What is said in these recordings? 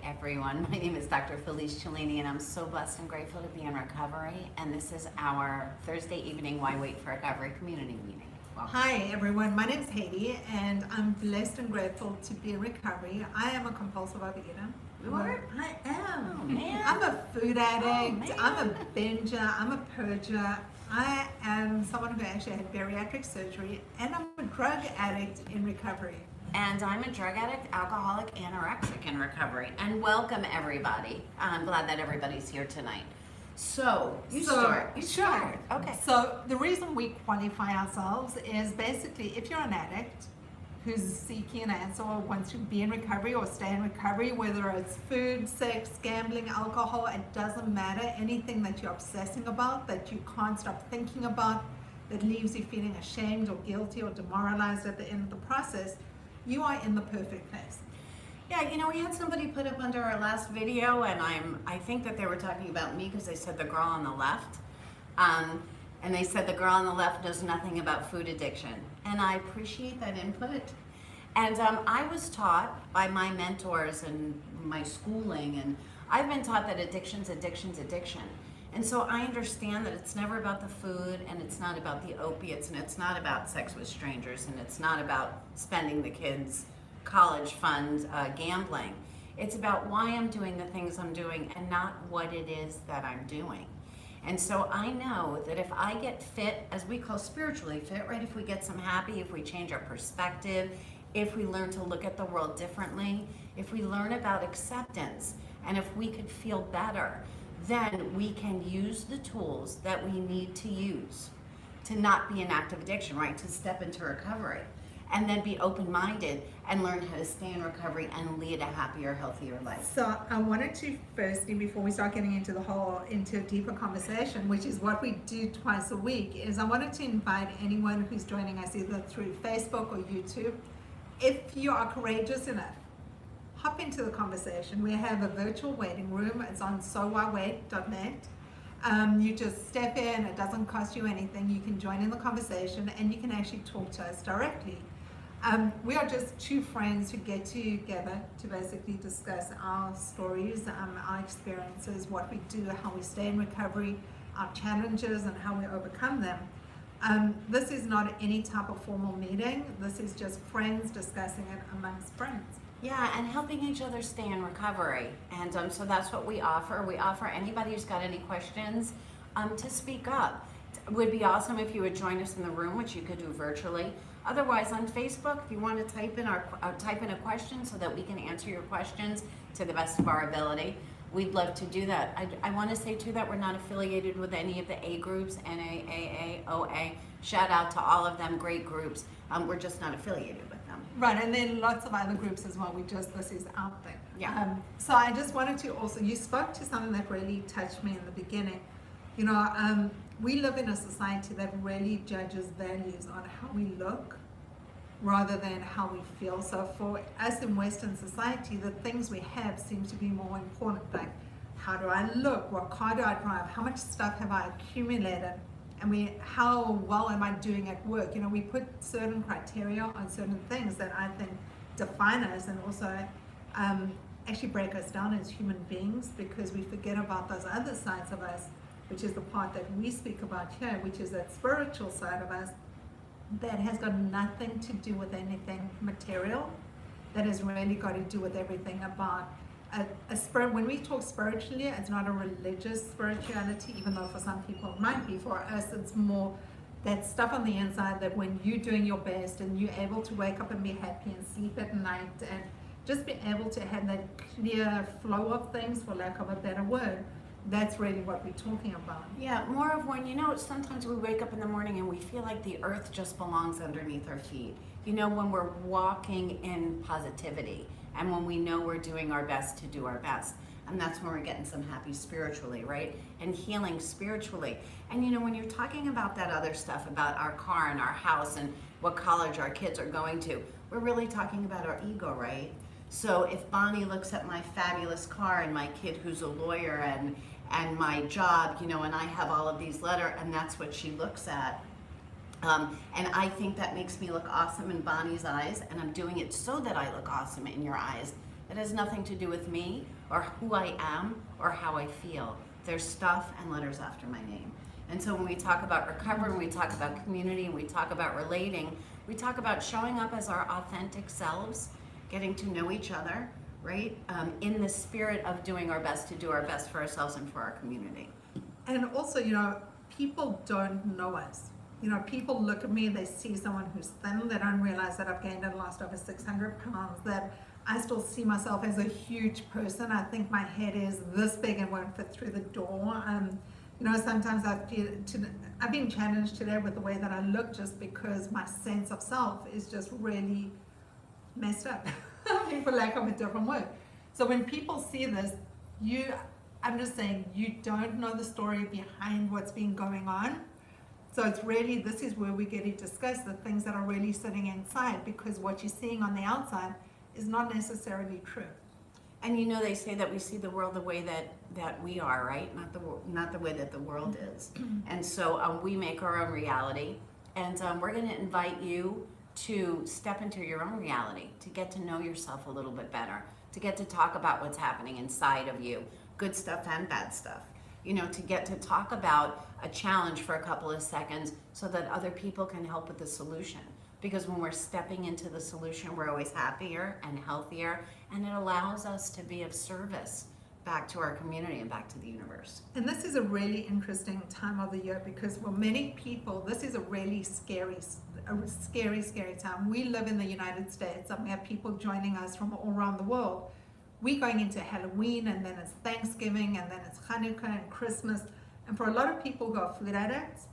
everyone. My name is Dr. Felice Cellini, and I'm so blessed and grateful to be in recovery. And this is our Thursday evening Why Wait for Recovery community meeting. Welcome. Hi everyone, my name is Haiti and I'm blessed and grateful to be in recovery. I am a compulsive overeater. You are? I am. Oh, man. I'm a food addict, man. I'm a binger, I'm a purger. I am someone who actually had bariatric surgery and I'm a drug addict in recovery. And I'm a drug addict, alcoholic, anorexic in recovery. And welcome everybody. I'm glad that everybody's here tonight. So, you start. Okay. So the reason we qualify ourselves is basically if you're an addict who's seeking an answer or wants to be in recovery or stay in recovery, whether it's food, sex, gambling, alcohol, it doesn't matter. Anything that you're obsessing about, that you can't stop thinking about, that leaves you feeling ashamed or guilty or demoralized at the end of the process, you are in the perfect place. Yeah, you know, we had somebody put up under our last video, and I think that they were talking about me because they said the girl on the left. And they said the girl on the left knows nothing about food addiction. And I appreciate that input. And I was taught by my mentors and my schooling, and I've been taught that addiction's addiction. And so I understand that it's never about the food, and it's not about the opiates, and it's not about sex with strangers, and it's not about spending the kids' college fund gambling. It's about why I'm doing the things I'm doing and not what it is that I'm doing. And so I know that if I get fit, as we call spiritually fit, right? If we get some happy, if we change our perspective, if we learn to look at the world differently, if we learn about acceptance, and if we could feel better, then we can use the tools that we need to use to not be in active addiction, right? To step into recovery. And then be open-minded and learn how to stay in recovery and lead a happier, healthier life. So I wanted to firstly, before we start getting into a deeper conversation, which is what we do twice a week, is I wanted to invite anyone who's joining us either through Facebook or YouTube, if you are courageous enough, hop into the conversation. We have a virtual waiting room. It's on sowhywait.net. You just step in, it doesn't cost you anything. You can join in the conversation and you can actually talk to us directly. We are just two friends who get together to basically discuss our stories, our experiences, what we do, how we stay in recovery, our challenges and how we overcome them. This is not any type of formal meeting. This is just friends discussing it amongst friends. Yeah, and helping each other stay in recovery. And so that's what we offer. We offer anybody who's got any questions to speak up. It would be awesome if you would join us in the room, which you could do virtually. Otherwise, on Facebook, if you want to type in a question so that we can answer your questions to the best of our ability, we'd love to do that. I want to say too that we're not affiliated with any of the A groups, NA, AA, OA. Shout out to all of them, great groups. We're just not affiliated with them. Right, and then lots of other groups as well. This is out there. Yeah. So I just wanted to also, you spoke to something that really touched me in the beginning. You know, we live in a society that really judges values on how we look rather than how we feel. So for us in Western society, the things we have seem to be more important, like how do I look, what car do I drive, how much stuff have I accumulated, and how well am I doing at work. You know, we put certain criteria on certain things that I think define us and also actually break us down as human beings, because we forget about those other sides of us, which is the part that we speak about here, which is that spiritual side of us that has got nothing to do with anything material, that has really got to do with everything about a spirit. When we talk spiritually, it's not a religious spirituality, even though for some people it might be. For us, it's more that stuff on the inside, that when you're doing your best and you're able to wake up and be happy and sleep at night and just be able to have that clear flow of things, for lack of a better word, that's really what we're talking about. Yeah, more of when, you know, sometimes we wake up in the morning and we feel like the earth just belongs underneath our feet. You know, when we're walking in positivity and when we know we're doing our best to do our best. And that's when we're getting some happy spiritually, right? And healing spiritually. And you know, when you're talking about that other stuff, about our car and our house and what college our kids are going to, we're really talking about our ego, right? So if Bonnie looks at my fabulous car and my kid who's a lawyer and my job, you know, and I have all of these letters, and that's what she looks at. And I think that makes me look awesome in Bonnie's eyes, and I'm doing it so that I look awesome in your eyes. It has nothing to do with me or who I am or how I feel. There's stuff and letters after my name. And so when we talk about recovery, when we talk about community, and we talk about relating, we talk about showing up as our authentic selves, getting to know each other, right? In the spirit of doing our best to do our best for ourselves and for our community. And also, you know, people don't know us. You know, people look at me, they see someone who's thin, they don't realize that I've gained and lost over 600 pounds, that I still see myself as a huge person. I think my head is this big and won't fit through the door. You know, sometimes I've been challenged today with the way that I look just because my sense of self is just really messed up, I mean, for lack of a different word. So when people see this, I'm just saying, you don't know the story behind what's been going on. So it's really, this is where we get to discuss the things that are really sitting inside, because what you're seeing on the outside is not necessarily true. And you know, they say that we see the world the way that we are, right? Not the way that the world is. And so we make our own reality. And we're going to invite you to step into your own reality, to get to know yourself a little bit better, to get to talk about what's happening inside of you, good stuff and bad stuff. You know, to get to talk about a challenge for a couple of seconds so that other people can help with the solution. Because when we're stepping into the solution, we're always happier and healthier, and it allows us to be of service back to our community and back to the universe. And this is a really interesting time of the year, because for many people, this is a really scary time. We live in the United States, and we have people joining us from all around the world. We're going into Halloween, and then it's Thanksgiving, and then it's Hanukkah and Christmas. And for a lot of people who are food addicts,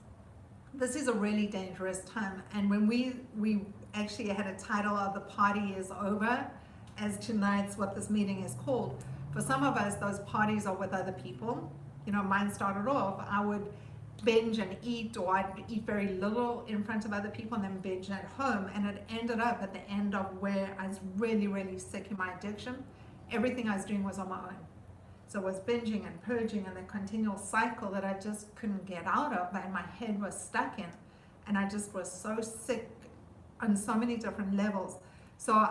this is a really dangerous time. And when we actually had a title of The Party Is Over, as tonight's what this meeting is called. For some of us, those parties are with other people. You know, mine started off, I would binge and eat, or I'd eat very little in front of other people and then binge at home. And it ended up at the end of where I was really, really sick in my addiction. Everything I was doing was on my own. So it was binging and purging and the continual cycle that I just couldn't get out of, and my head was stuck in. And I just was so sick on so many different levels. So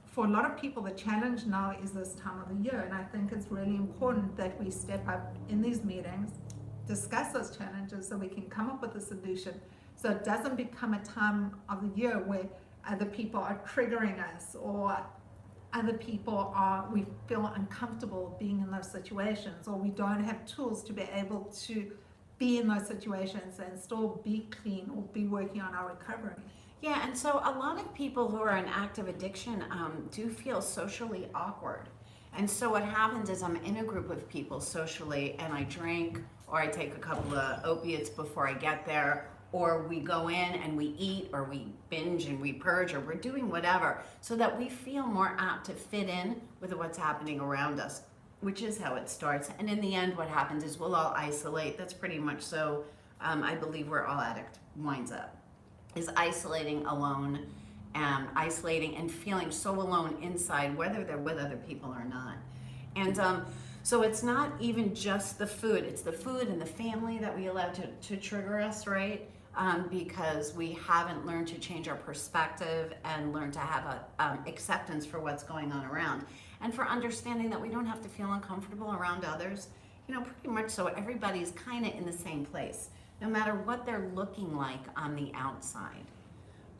for a lot of people, the challenge now is this time of the year. And I think it's really important that we step up in these meetings, discuss those challenges so we can come up with a solution. So it doesn't become a time of the year where other people are triggering us, or other people we feel uncomfortable being in those situations, or we don't have tools to be able to be in those situations and still be clean or be working on our recovery. Yeah, and so a lot of people who are in active addiction do feel socially awkward. And so what happens is I'm in a group of people socially, and I drink, or I take a couple of opiates before I get there, or we go in and we eat, or we binge and we purge, or we're doing whatever, so that we feel more apt to fit in with what's happening around us, which is how it starts. And in the end, what happens is we'll all isolate. That's pretty much so I believe where all addict winds up, is isolating alone, isolating and feeling so alone inside, whether they're with other people or not. And so it's not even just the food, it's the food and the family that we allow to trigger us, right? Because we haven't learned to change our perspective and learn to have a acceptance for what's going on around, and for understanding that we don't have to feel uncomfortable around others. You know, pretty much so everybody's kind of in the same place, no matter what they're looking like on the outside.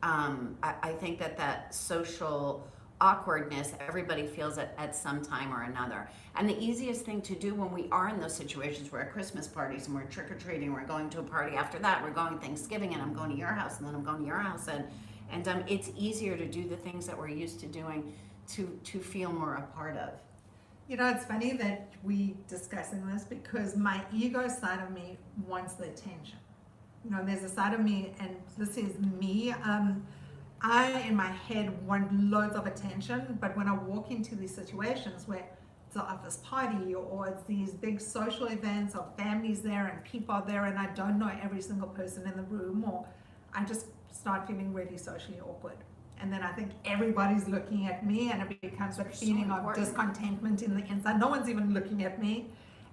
I think that social awkwardness, everybody feels it at some time or another. And the easiest thing to do when we are in those situations, we're at Christmas parties and we're trick-or-treating, we're going to a party after that, we're going to Thanksgiving, and I'm going to your house, and then I'm going to your house, and it's easier to do the things that we're used to doing to feel more a part of. You know, it's funny that we discussing this, because my ego side of me wants the attention. You know, there's a side of me, and this is me. I, in my head, want loads of attention, but when I walk into these situations where it's an office party, or it's these big social events, or families there and people are there, and I don't know every single person in the room, or I just start feeling really socially awkward. And then I think everybody's looking at me, and it becomes a feeling of discontentment in the inside. No one's even looking at me.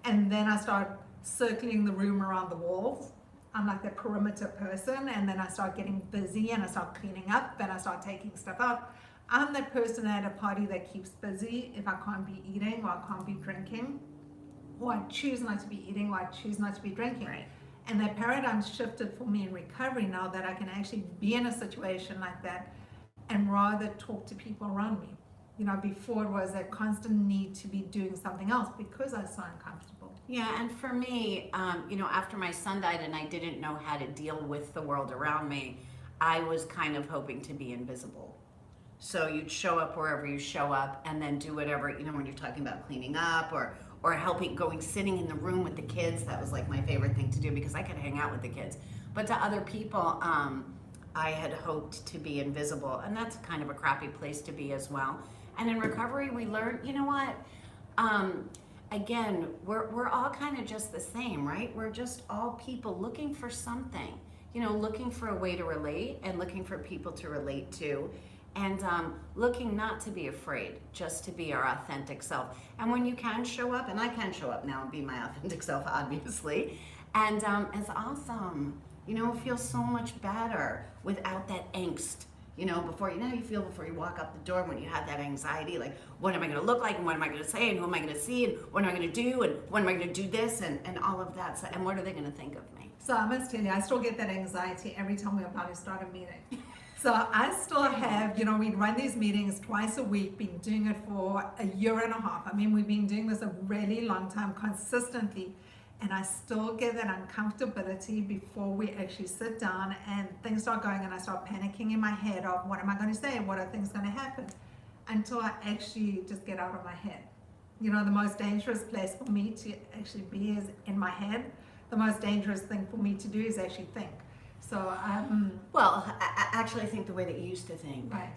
And then I start circling the room around the walls. I'm like the perimeter person, and then I start getting busy, and I start cleaning up, and I start taking stuff out. I'm that person at a party that keeps busy if I can't be eating or I can't be drinking, or I choose not to be eating or I choose not to be drinking. Right. And that paradigm shifted for me in recovery now that I can actually be in a situation like that and rather talk to people around me. You know, before it was a constant need to be doing something else because I was so uncomfortable. Yeah, and for me, you know, after my son died and I didn't know how to deal with the world around me, I was kind of hoping to be invisible. So you'd show up wherever you show up and then do whatever, you know, when you're talking about cleaning up or helping, sitting in the room with the kids. That was like my favorite thing to do because I could hang out with the kids. But to other people, I had hoped to be invisible, and that's kind of a crappy place to be as well. And in recovery, we learn, you know what? Again, we're all kind of just the same, right? We're just all people looking for something, you know, looking for a way to relate and looking for people to relate to. And looking not to be afraid, just to be our authentic self. And when you can show up, and I can show up now and be my authentic self, obviously, and it's awesome. You know, it feels so much better without that angst. You know, before you know how you feel before you walk out the door when you have that anxiety, like, what am I going to look like, and what am I going to say, and who am I going to see, and what am I going to do, and when am I going to do this, and all of that. So, and what are they going to think of me? So I must tell you, I still get that anxiety every time we're about to start a meeting. So I still have, you know, we run these meetings twice a week, been doing it for a year and a half. I mean, we've been doing this a really long time consistently. And I still get that uncomfortability before we actually sit down and things start going and I start panicking in my head of what am I going to say? What are things going to happen? Until I actually just get out of my head. You know, the most dangerous place for me to actually be is in my head. The most dangerous thing for me to do is actually think. So, Well, I actually think the way that you used to think. right.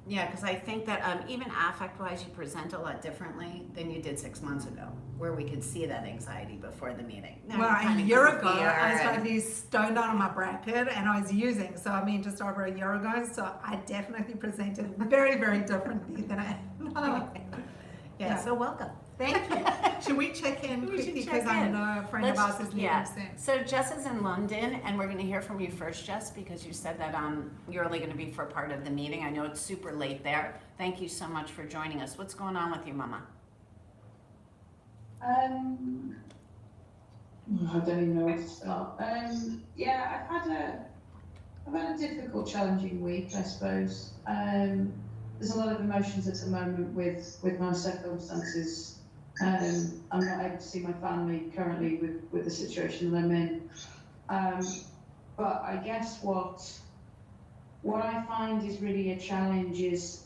Yeah, because I think that even affect-wise, you present a lot differently than you did 6 months ago, where we could see that anxiety before the meeting. Now Well, you're a kinda year goofy ago, I was and- totally stoned out on my bracket and I was using. So, I mean, just over a year ago. So, I definitely presented very, very differently than I am now. Yeah, Yeah. so welcome. Thank you. Should we check in We should quickly check because I in. know a friend of ours is leaving yeah. soon. So Jess is in London, and we're going to hear from you first, Jess, because you said that you're only going to be for part of the meeting. I know it's super late there. Thank you so much for joining us. What's going on with you, Mama? I don't even know where to start. Yeah, I've had a difficult, challenging week, I suppose. There's a lot of emotions at the moment with my circumstances. I'm not able to see my family currently with the situation that I'm in. But I guess what I find is really a challenge is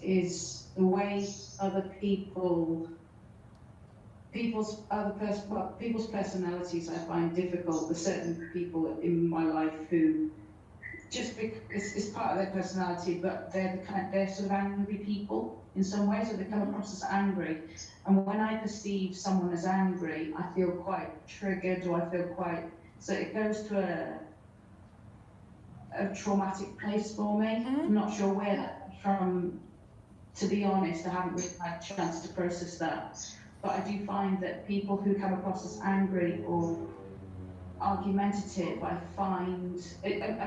the way other people's personalities I find difficult. There's certain people in my life who just it's part of their personality, but they're sort of angry people in some ways, so they come across as angry. And when I perceive someone as angry, I feel quite triggered, or I feel quite, so it goes to a traumatic place for me. Mm-hmm. I'm not sure where that comes from, to be honest. I haven't really had a chance to process that. But I do find that people who come across as angry or argumentative, I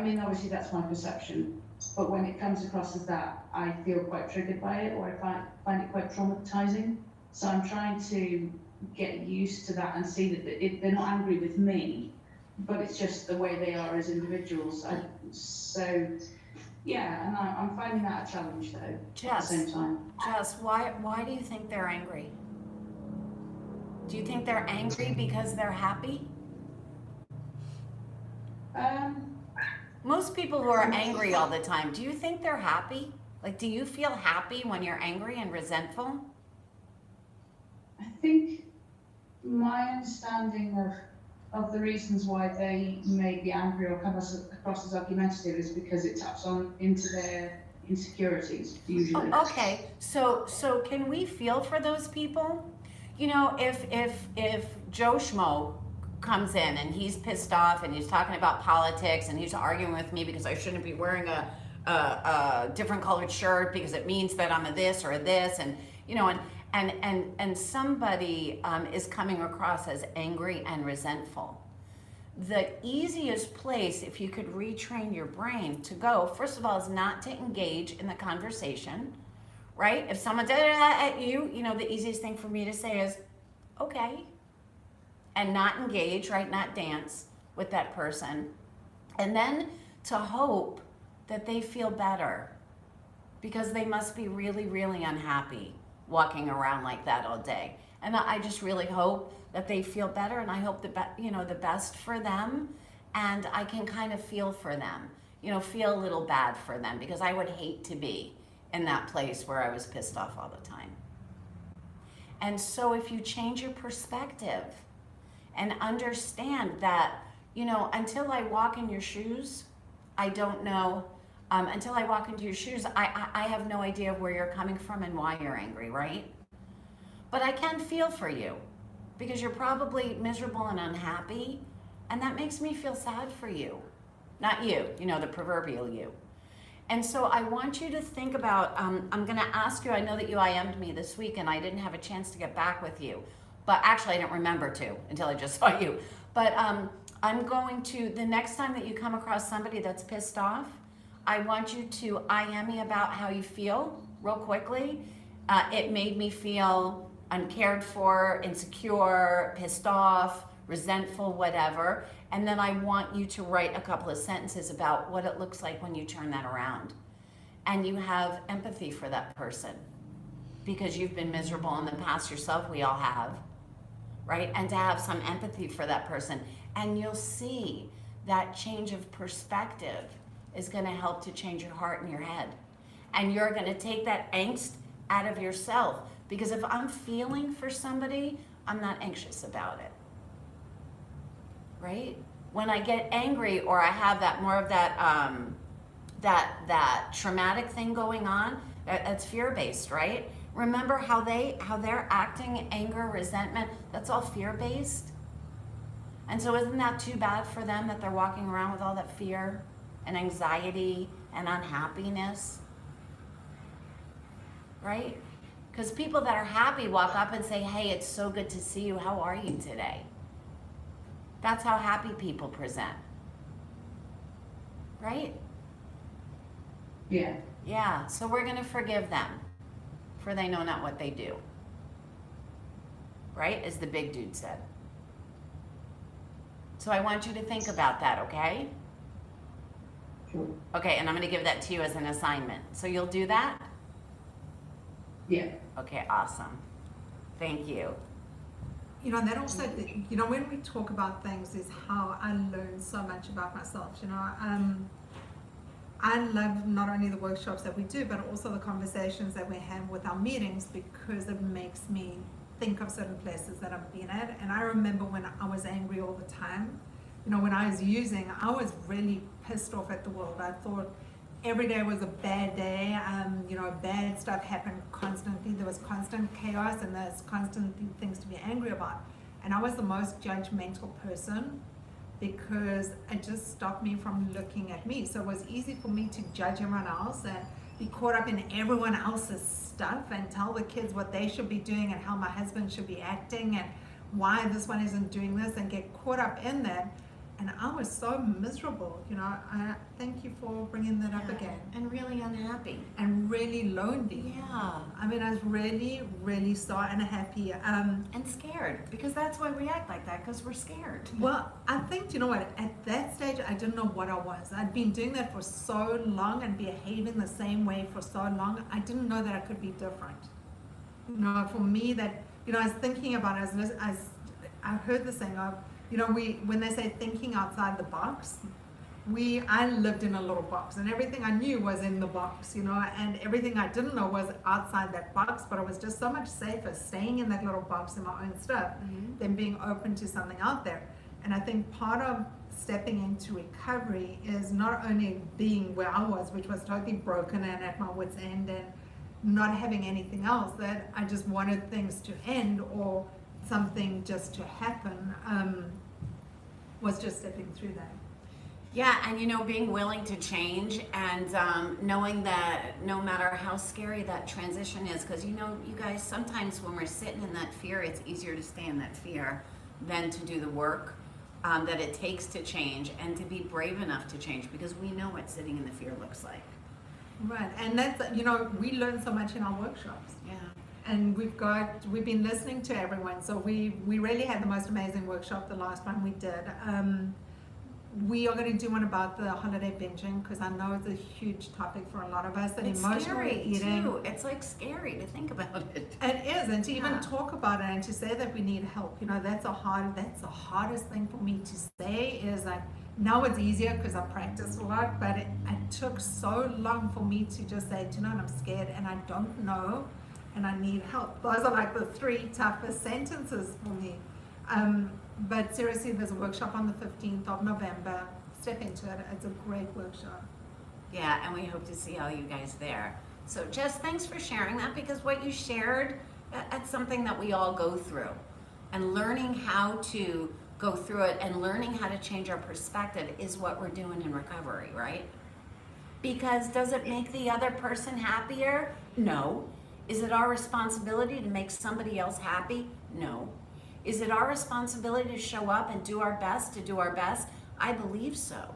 mean, obviously that's my perception, but when it comes across as that, I feel quite triggered by it, or I find it quite traumatizing. So I'm trying to get used to that and see that they're not angry with me, but it's just the way they are as individuals. So yeah, and I'm finding that a challenge though, at the Jess, same time. Jess, why do you think they're angry? Do you think they're angry because they're happy? Most people who are angry all the time, do you think they're happy? Like, do you feel happy when you're angry and resentful? I think my understanding of the reasons why they may be angry or come across as argumentative is because it taps into their insecurities, usually. Oh, okay, so can we feel for those people? You know, if Joe Schmo comes in and he's pissed off and he's talking about politics and he's arguing with me because I shouldn't be wearing a different colored shirt because it means that I'm a this or a this, and you know, and somebody is coming across as angry and resentful. The easiest place, if you could retrain your brain to go, first of all, is not to engage in the conversation, right? If someone did that at you, you know, the easiest thing for me to say is, okay, and not engage, right? Not dance with that person. And then to hope that they feel better, because they must be really, really unhappy walking around like that all day. And I just really hope that they feel better, and I hope the best for them, and I can kind of feel for them, feel a little bad for them, because I would hate to be in that place where I was pissed off all the time. And so if you change your perspective and understand that, until I walk in your shoes, I don't know, until I walk into your shoes, I have no idea where you're coming from and why you're angry, right? But I can feel for you, because you're probably miserable and unhappy, and that makes me feel sad for you. Not you, the proverbial you. And so I want you to think about, I'm going to ask you, I know that you IM'd me this week and I didn't have a chance to get back with you. But actually I didn't remember to until I just saw you. But I'm going to, the next time that you come across somebody that's pissed off, I want you to IM me about how you feel real quickly. It made me feel uncared for, insecure, pissed off, resentful, whatever. And then I want you to write a couple of sentences about what it looks like when you turn that around. And you have empathy for that person, because you've been miserable in the past yourself, we all have, right? And to have some empathy for that person. And you'll see that change of perspective is going to help to change your heart and your head. And you're going to take that angst out of yourself. Because if I'm feeling for somebody, I'm not anxious about it. Right? When I get angry, or I have that more of that that traumatic thing going on, that's fear-based, right? Remember how they're acting, anger, resentment, that's all fear-based. And so isn't that too bad for them that they're walking around with all that fear and anxiety and unhappiness? Right? Because people that are happy walk up and say, hey, it's so good to see you. How are you today? That's how happy people present. Right? Yeah. Yeah, so we're going to forgive them, for they know not what they do. Right? As the big dude said. So I want you to think about that, okay? Sure. Okay, and I'm going to give that to you as an assignment. So you'll do that? Yeah. Okay, awesome. Thank you. That also, when we talk about things, is how I learn so much about myself. I love not only the workshops that we do, but also the conversations that we have with our meetings, because it makes me think of certain places that I've been at. And I remember when I was angry all the time, when I was using, I was really pissed off at the world. I thought every day was a bad day. Bad stuff happened constantly. There was constant chaos, and there's constant things to be angry about. And I was the most judgmental person, because it just stopped me from looking at me. So it was easy for me to judge everyone else and be caught up in everyone else's stuff, and tell the kids what they should be doing and how my husband should be acting and why this one isn't doing this, and get caught up in that. And I was so miserable, I thank you for bringing that up again. And really unhappy. And really lonely. Yeah. I mean, I was really, really so unhappy. And scared, because that's why we act like that, because we're scared. Well, I think, at that stage, I didn't know what I was. I'd been doing that for so long and behaving the same way for so long. I didn't know that I could be different. For me, that, I was thinking about it as I heard this thing of, when they say thinking outside the box, I lived in a little box, and everything I knew was in the box, and everything I didn't know was outside that box. But it was just so much safer staying in that little box in my own stuff than being open to something out there. And I think part of stepping into recovery is not only being where I was, which was totally broken and at my wit's end, and not having anything else, that I just wanted things to end or something just to happen, was just stepping through that. Yeah, and being willing to change, and knowing that no matter how scary that transition is, because you guys, sometimes when we're sitting in that fear, it's easier to stay in that fear than to do the work that it takes to change, and to be brave enough to change, because we know what sitting in the fear looks like. Right, and that's, you know, we learn so much in our workshops. Yeah. And we've been listening to everyone, so we really had the most amazing workshop the last one we did. We are going to do one about the holiday binging, because I know it's a huge topic for a lot of us, and It's emotional scary eating. too. It's like scary to think about it. It is, and to even Yeah. talk about it and to say that we need help, you know, that's the hardest thing for me to say. Is like, now it's easier because I practice a lot, but it took so long for me to just say, do you know what, I'm scared and I don't know and I need help. Those are like the 3 toughest sentences for me. But seriously, there's a workshop on the 15th of November. Step into it. It's a great workshop. Yeah, and we hope to see all you guys there. So Jess, thanks for sharing that, because what you shared, that's something that we all go through. And learning how to go through it and learning how to change our perspective is what we're doing in recovery, right? Because does it make the other person happier? No. Is it our responsibility to make somebody else happy? No. Is it our responsibility to show up and do our best, I believe so.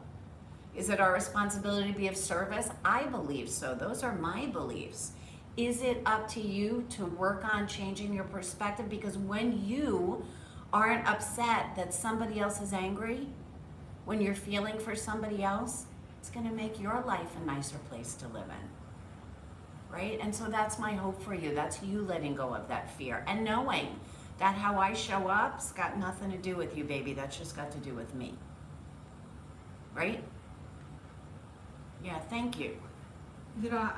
Is it our responsibility to be of service? I believe so. Those are my beliefs. Is it up to you to work on changing your perspective? Because when you aren't upset that somebody else is angry, when you're feeling for somebody else, it's going to make your life a nicer place to live in. Right? And so that's my hope for you. That's you letting go of that fear and knowing that how I show up's got nothing to do with you, baby. That's just got to do with me. Right? Yeah, thank you. You know,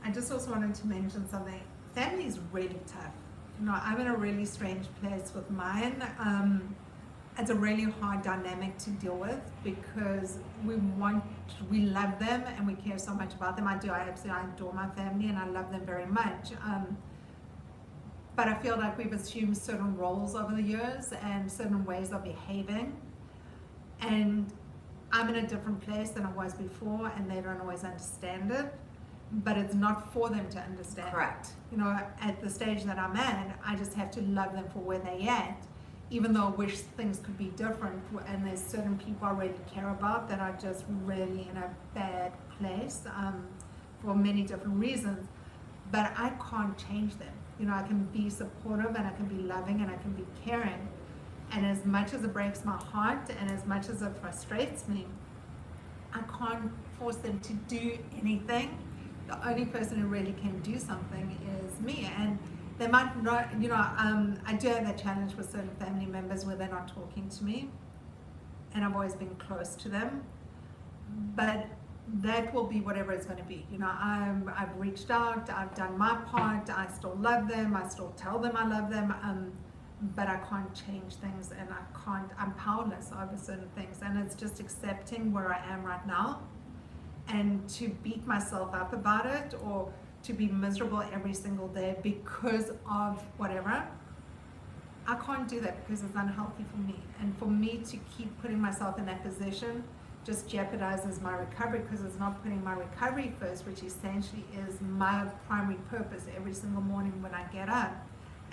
I just also wanted to mention something. Family is really tough. You know, I'm in a really strange place with mine. It's a really hard dynamic to deal with because we love them and we care so much about them. I adore my family and I love them very much. But I feel like we've assumed certain roles over the years and certain ways of behaving. And I'm in a different place than I was before and they don't always understand it. But it's not for them to understand. Correct. You know, at the stage that I'm at, I just have to love them for where they're at, even though I wish things could be different. And there's certain people I really care about that are just really in a bad place for many different reasons. But I can't change them. You know, I can be supportive and I can be loving and I can be caring. And as much as it breaks my heart and as much as it frustrates me, I can't force them to do anything. The only person who really can do something is me. And they might not, you know, I do have that challenge with certain family members where they're not talking to me. And I've always been close to them. But that will be whatever it's going to be. You know, I've reached out, I've done my part, I still love them, I still tell them I love them. But I can't change things and I'm powerless over certain things. And it's just accepting where I am right now. And to beat myself up about it or to be miserable every single day because of whatever, I can't do that because it's unhealthy for me. And for me to keep putting myself in that position just jeopardizes my recovery because it's not putting my recovery first, which essentially is my primary purpose every single morning when I get up.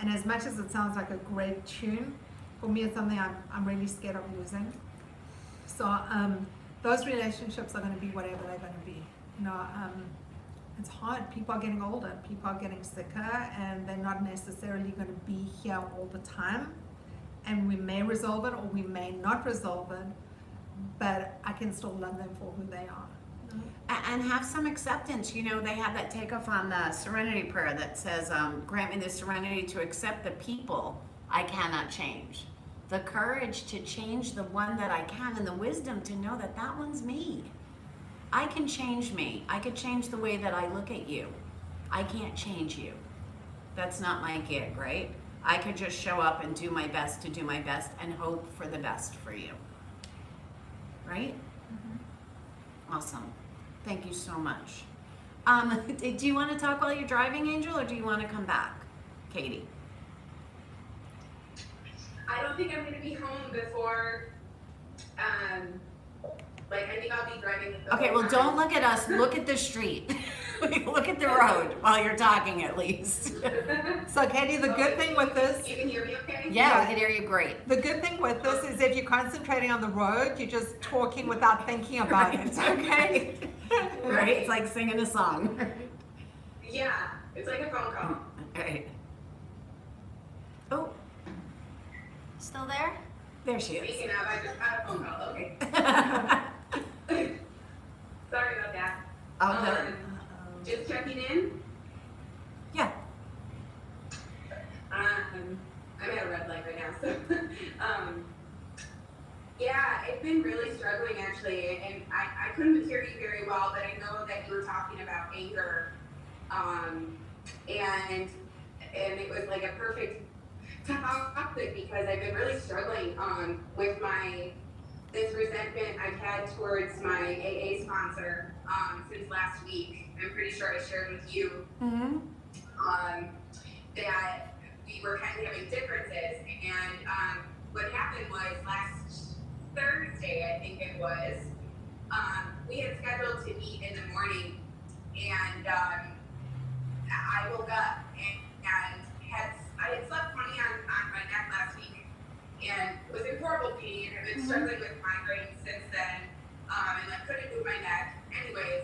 And as much as it sounds like a great tune, for me it's something I'm really scared of losing. So those relationships are going to be whatever they're going to be. You know, it's hard. People are getting older. People are getting sicker, and they're not necessarily going to be here all the time. And we may resolve it, or we may not resolve it. But I can still love them for who they are. And have some acceptance. You know, they have that takeoff on the Serenity Prayer that says, grant me the serenity to accept the people I cannot change. The courage to change the one that I can, and the wisdom to know that that one's me. I can change me. I could change the way that I look at you. I can't change you. That's not my gig, right? I could just show up and do my best to do my best and hope for the best for you. Right? Mm-hmm. Awesome. Thank you so much. Do you want to talk while you're driving, Angel, or do you want to come back, Katie? I don't think I'm going to be home before, I think I'll be driving. Okay, well, don't look at us. Look at the street. Look at the road while you're talking, at least. So Katie, the good thing with this, You can hear me okay? Yeah, we can hear you great. the good thing with this is if you're concentrating on the road, you're just talking without thinking about it, okay? Right? It's like singing a song. Yeah, it's like a phone call. Right. Oh, still there? There she is. Speaking of, I just had a phone call, okay. Sorry about that. Just checking in. Yeah. I'm at a red light right now, so, yeah, I've been really struggling actually, and I couldn't hear you very well, but I know that you were talking about anger, and it was like a perfect topic because I've been really struggling, with this resentment I've had towards my AA sponsor, since last week. I'm pretty sure I shared with you, Mm-hmm. that we were kind of having differences, and what happened was last Thursday, I think it was, we had scheduled to meet in the morning, and I woke up and I had slept funny on my neck last week, and was in horrible pain. I've been struggling with migraines since then, and I couldn't move my neck. Anyways,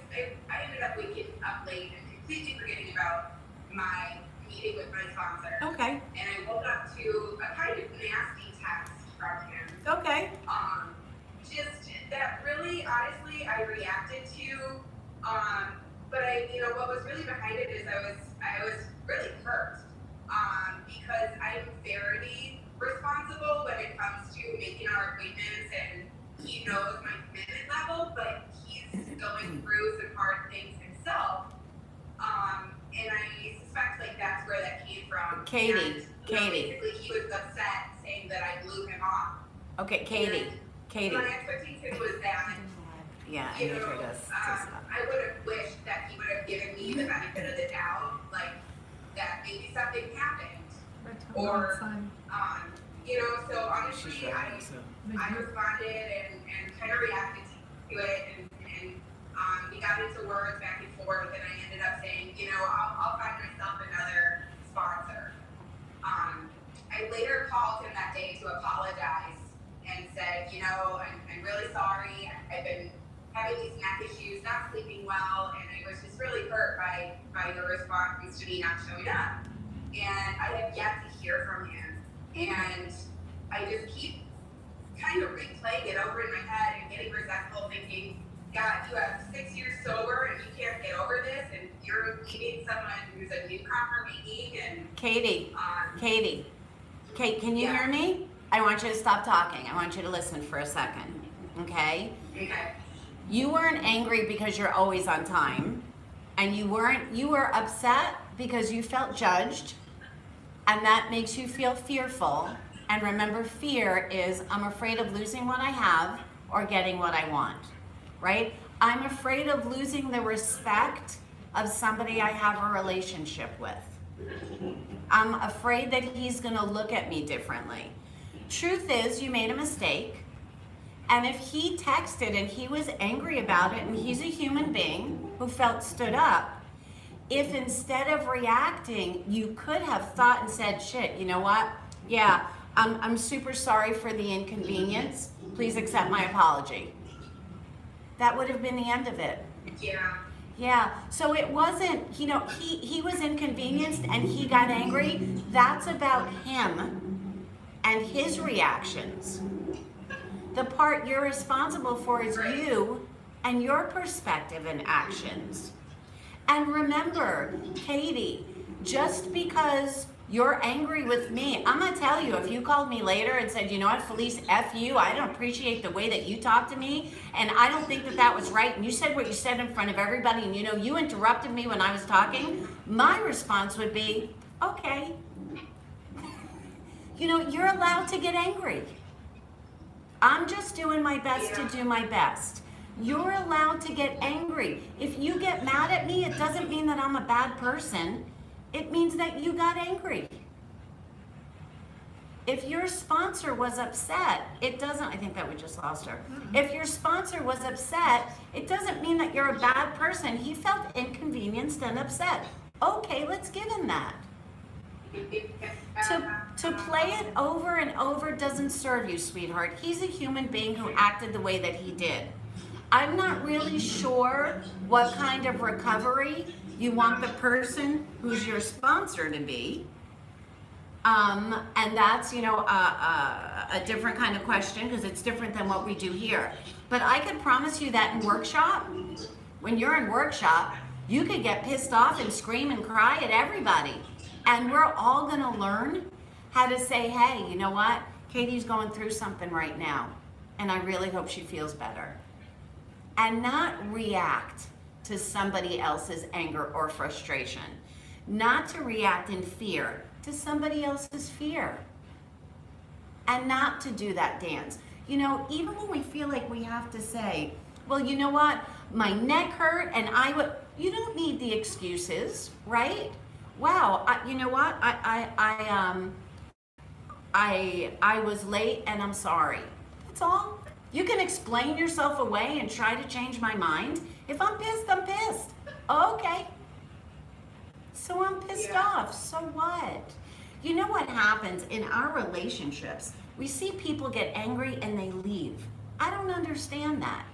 I ended up waking up late and completely forgetting about my meeting with my sponsor. Okay. And I woke up to a kind of nasty text from him. Okay. Just that really, honestly, I reacted to. But what was really behind it is I was really hurt. Because I'm very responsible when it comes to making our appointments, and he knows my commitment level, but he's going through some hard things himself. And I suspect that's where that came from. Katie. Basically, he was upset, saying that I blew him off. Okay, Katie. My expectation was that, Yeah, I need her to stop. I would have wished that he would have given me the benefit of the doubt, that maybe something happened. Or, so honestly, I responded and kind of reacted to it, and we got into words back and forth, and I ended up saying, I'll find myself another sponsor. I later called him that day to apologize and said, I'm really sorry. I've been having these neck issues, not sleeping well, and I was just really hurt by your response to me not showing up. And I have yet to hear from him. And I just keep kind of replaying it over in my head and getting resentful, thinking, God, you have 6 years sober and you can't get over this, and you're meeting someone who's a newcomer meeting, and Katie, Kate, can you Yeah. hear me? I want you to stop talking. I want you to listen for a second, okay? okay. You weren't angry because you're always on time, and you were upset because you felt judged, and that makes you feel fearful. And remember, fear is I'm afraid of losing what I have or getting what I want, right? I'm afraid of losing the respect of somebody I have a relationship with. I'm afraid that he's gonna look at me differently. Truth is, you made a mistake. And if he texted and he was angry about it, and he's a human being who felt stood up, if instead of reacting, you could have thought and said, shit, you know what? Yeah, I'm super sorry for the inconvenience. Please accept my apology. That would have been the end of it. Yeah. Yeah, so it wasn't, he was inconvenienced and he got angry. That's about him and his reactions. The part you're responsible for is you and your perspective and actions. And remember, Katie, just because you're angry with me, I'm gonna tell you, if you called me later and said, you know what, Felice, F you, I don't appreciate the way that you talked to me, and I don't think that was right, and you said what you said in front of everybody, and you interrupted me when I was talking, my response would be, okay. You're allowed to get angry. I'm just doing my best to do my best. You're allowed to get angry. If you get mad at me, it doesn't mean that I'm a bad person. It means that you got angry. if your sponsor was upset, it doesn't, I think that we just lost her. If your sponsor was upset, it doesn't mean that you're a bad person. He felt inconvenienced and upset. Okay, let's give him that. To play it over and over doesn't serve you, sweetheart. He's a human being who acted the way that he did. I'm not really sure what kind of recovery you want the person who's your sponsor to be. And that's, you know, a different kind of question because it's different than what we do here. But I can promise you that in workshop, when you're in workshop, you could get pissed off and scream and cry at everybody. And we're all gonna learn how to say, hey, you know what? Katie's going through something right now, and I really hope she feels better. And not react to somebody else's anger or frustration. Not to react in fear to somebody else's fear. And not to do that dance. You know, even when we feel like we have to say, well, you know what? My neck hurt and you don't need the excuses, right? Wow, you know what? I was late and I'm sorry. That's all. You can explain yourself away and try to change my mind. If I'm pissed, I'm pissed. Okay. So I'm pissed off. So what? You know what happens in our relationships? We see people get angry and they leave. I don't understand that.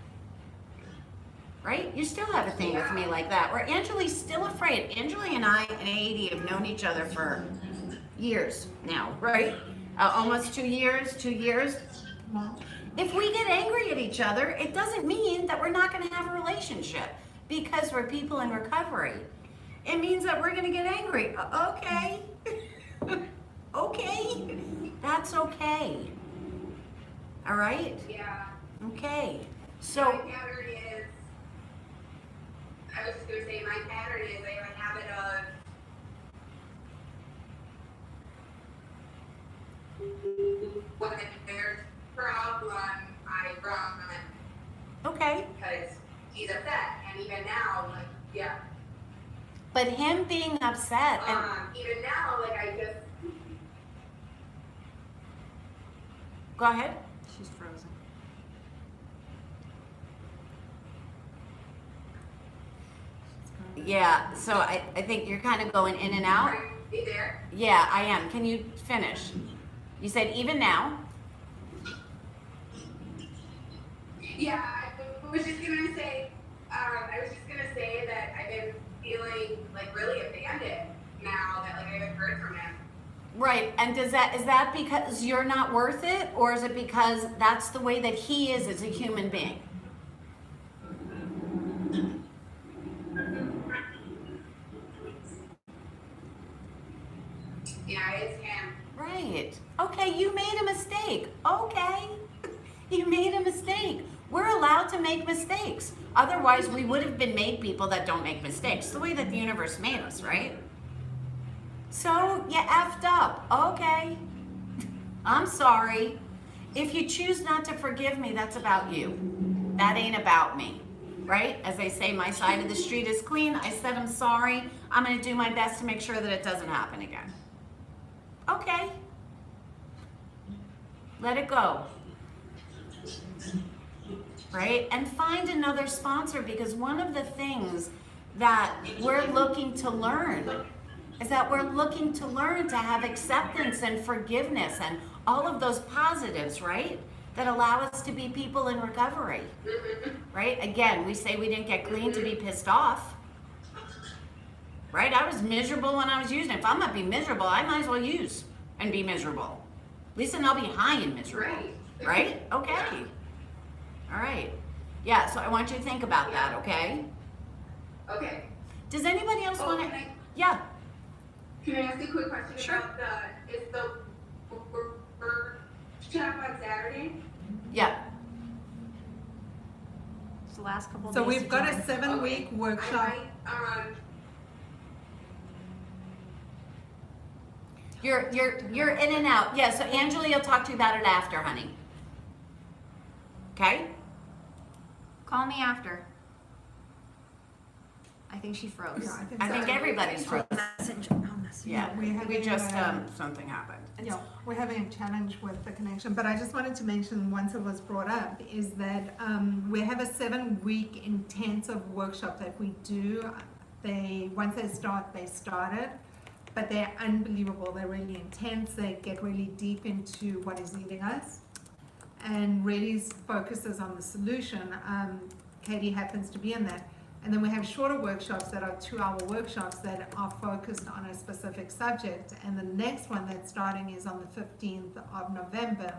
Right? You still have a thing with me like that, where Angeli's still afraid. Angeli and I and AD have known each other for years now, right? Almost 2 years, 2 years. If we get angry at each other, it doesn't mean that we're not going to have a relationship because we're people in recovery. It means that we're going to get angry. Okay. Okay. That's okay. All right? Yeah. Okay. So. My pattern is, I was just going to say, my pattern is I have a habit of when there's a problem, I run Okay. because he's upset. And even now, like, yeah. But him being upset and Even now, like, I just, go ahead. She's frozen. Yeah, so I think you're kind of going in and out. are you there? Yeah, I am. Can you finish? You said even now. Yeah, I was just gonna say, that I've been feeling like really abandoned now that like I haven't heard from him. Right, and is that because you're not worth it, or is it because that's the way that he is as a human being? Yeah, it's him. Right. Okay, you made a mistake. Okay. You made a mistake. We're allowed to make mistakes. Otherwise, we would have been made people that don't make mistakes, the way that the universe made us, right? So, you effed up. Okay. I'm sorry. If you choose not to forgive me, that's about you. That ain't about me, right? As they say, my side of the street is clean. I said I'm sorry. I'm going to do my best to make sure that it doesn't happen again. Okay. Let it go. Right? And find another sponsor, because one of the things that we're looking to learn is that we're looking to learn to have acceptance and forgiveness and all of those positives, right? That allow us to be people in recovery. Right? Again, we say we didn't get clean to be pissed off. Right? I was miserable when I was using it. If I'm not being miserable, I might as well use and be miserable. At least then I'll be high and miserable. Right. Right? Okay. All right. Yeah, so I want you to think about that, okay? Okay. Does anybody else want to? Can Yeah. I ask a quick question Sure. about is the workshop on Saturday? Yeah. It's the last couple of So days. we've got a to 7-week workshop. I You're in and out. Yeah, so Angela will talk to you about it after, honey. Okay? call me after. I think she froze. Yeah, I think everybody's frozen. Message. I'll message. Yeah, we have we just, a, something happened. Yeah, we're having a challenge with the connection, but I just wanted to mention, once it was brought up, is that we have a 7-week intensive workshop that we do. Once they start, they started, but they're unbelievable. They're really intense. They get really deep into what is eating us, and really focuses on the solution. Katie happens to be in that. And then we have shorter workshops that are 2-hour workshops that are focused on a specific subject. And the next one that's starting is on the 15th of November,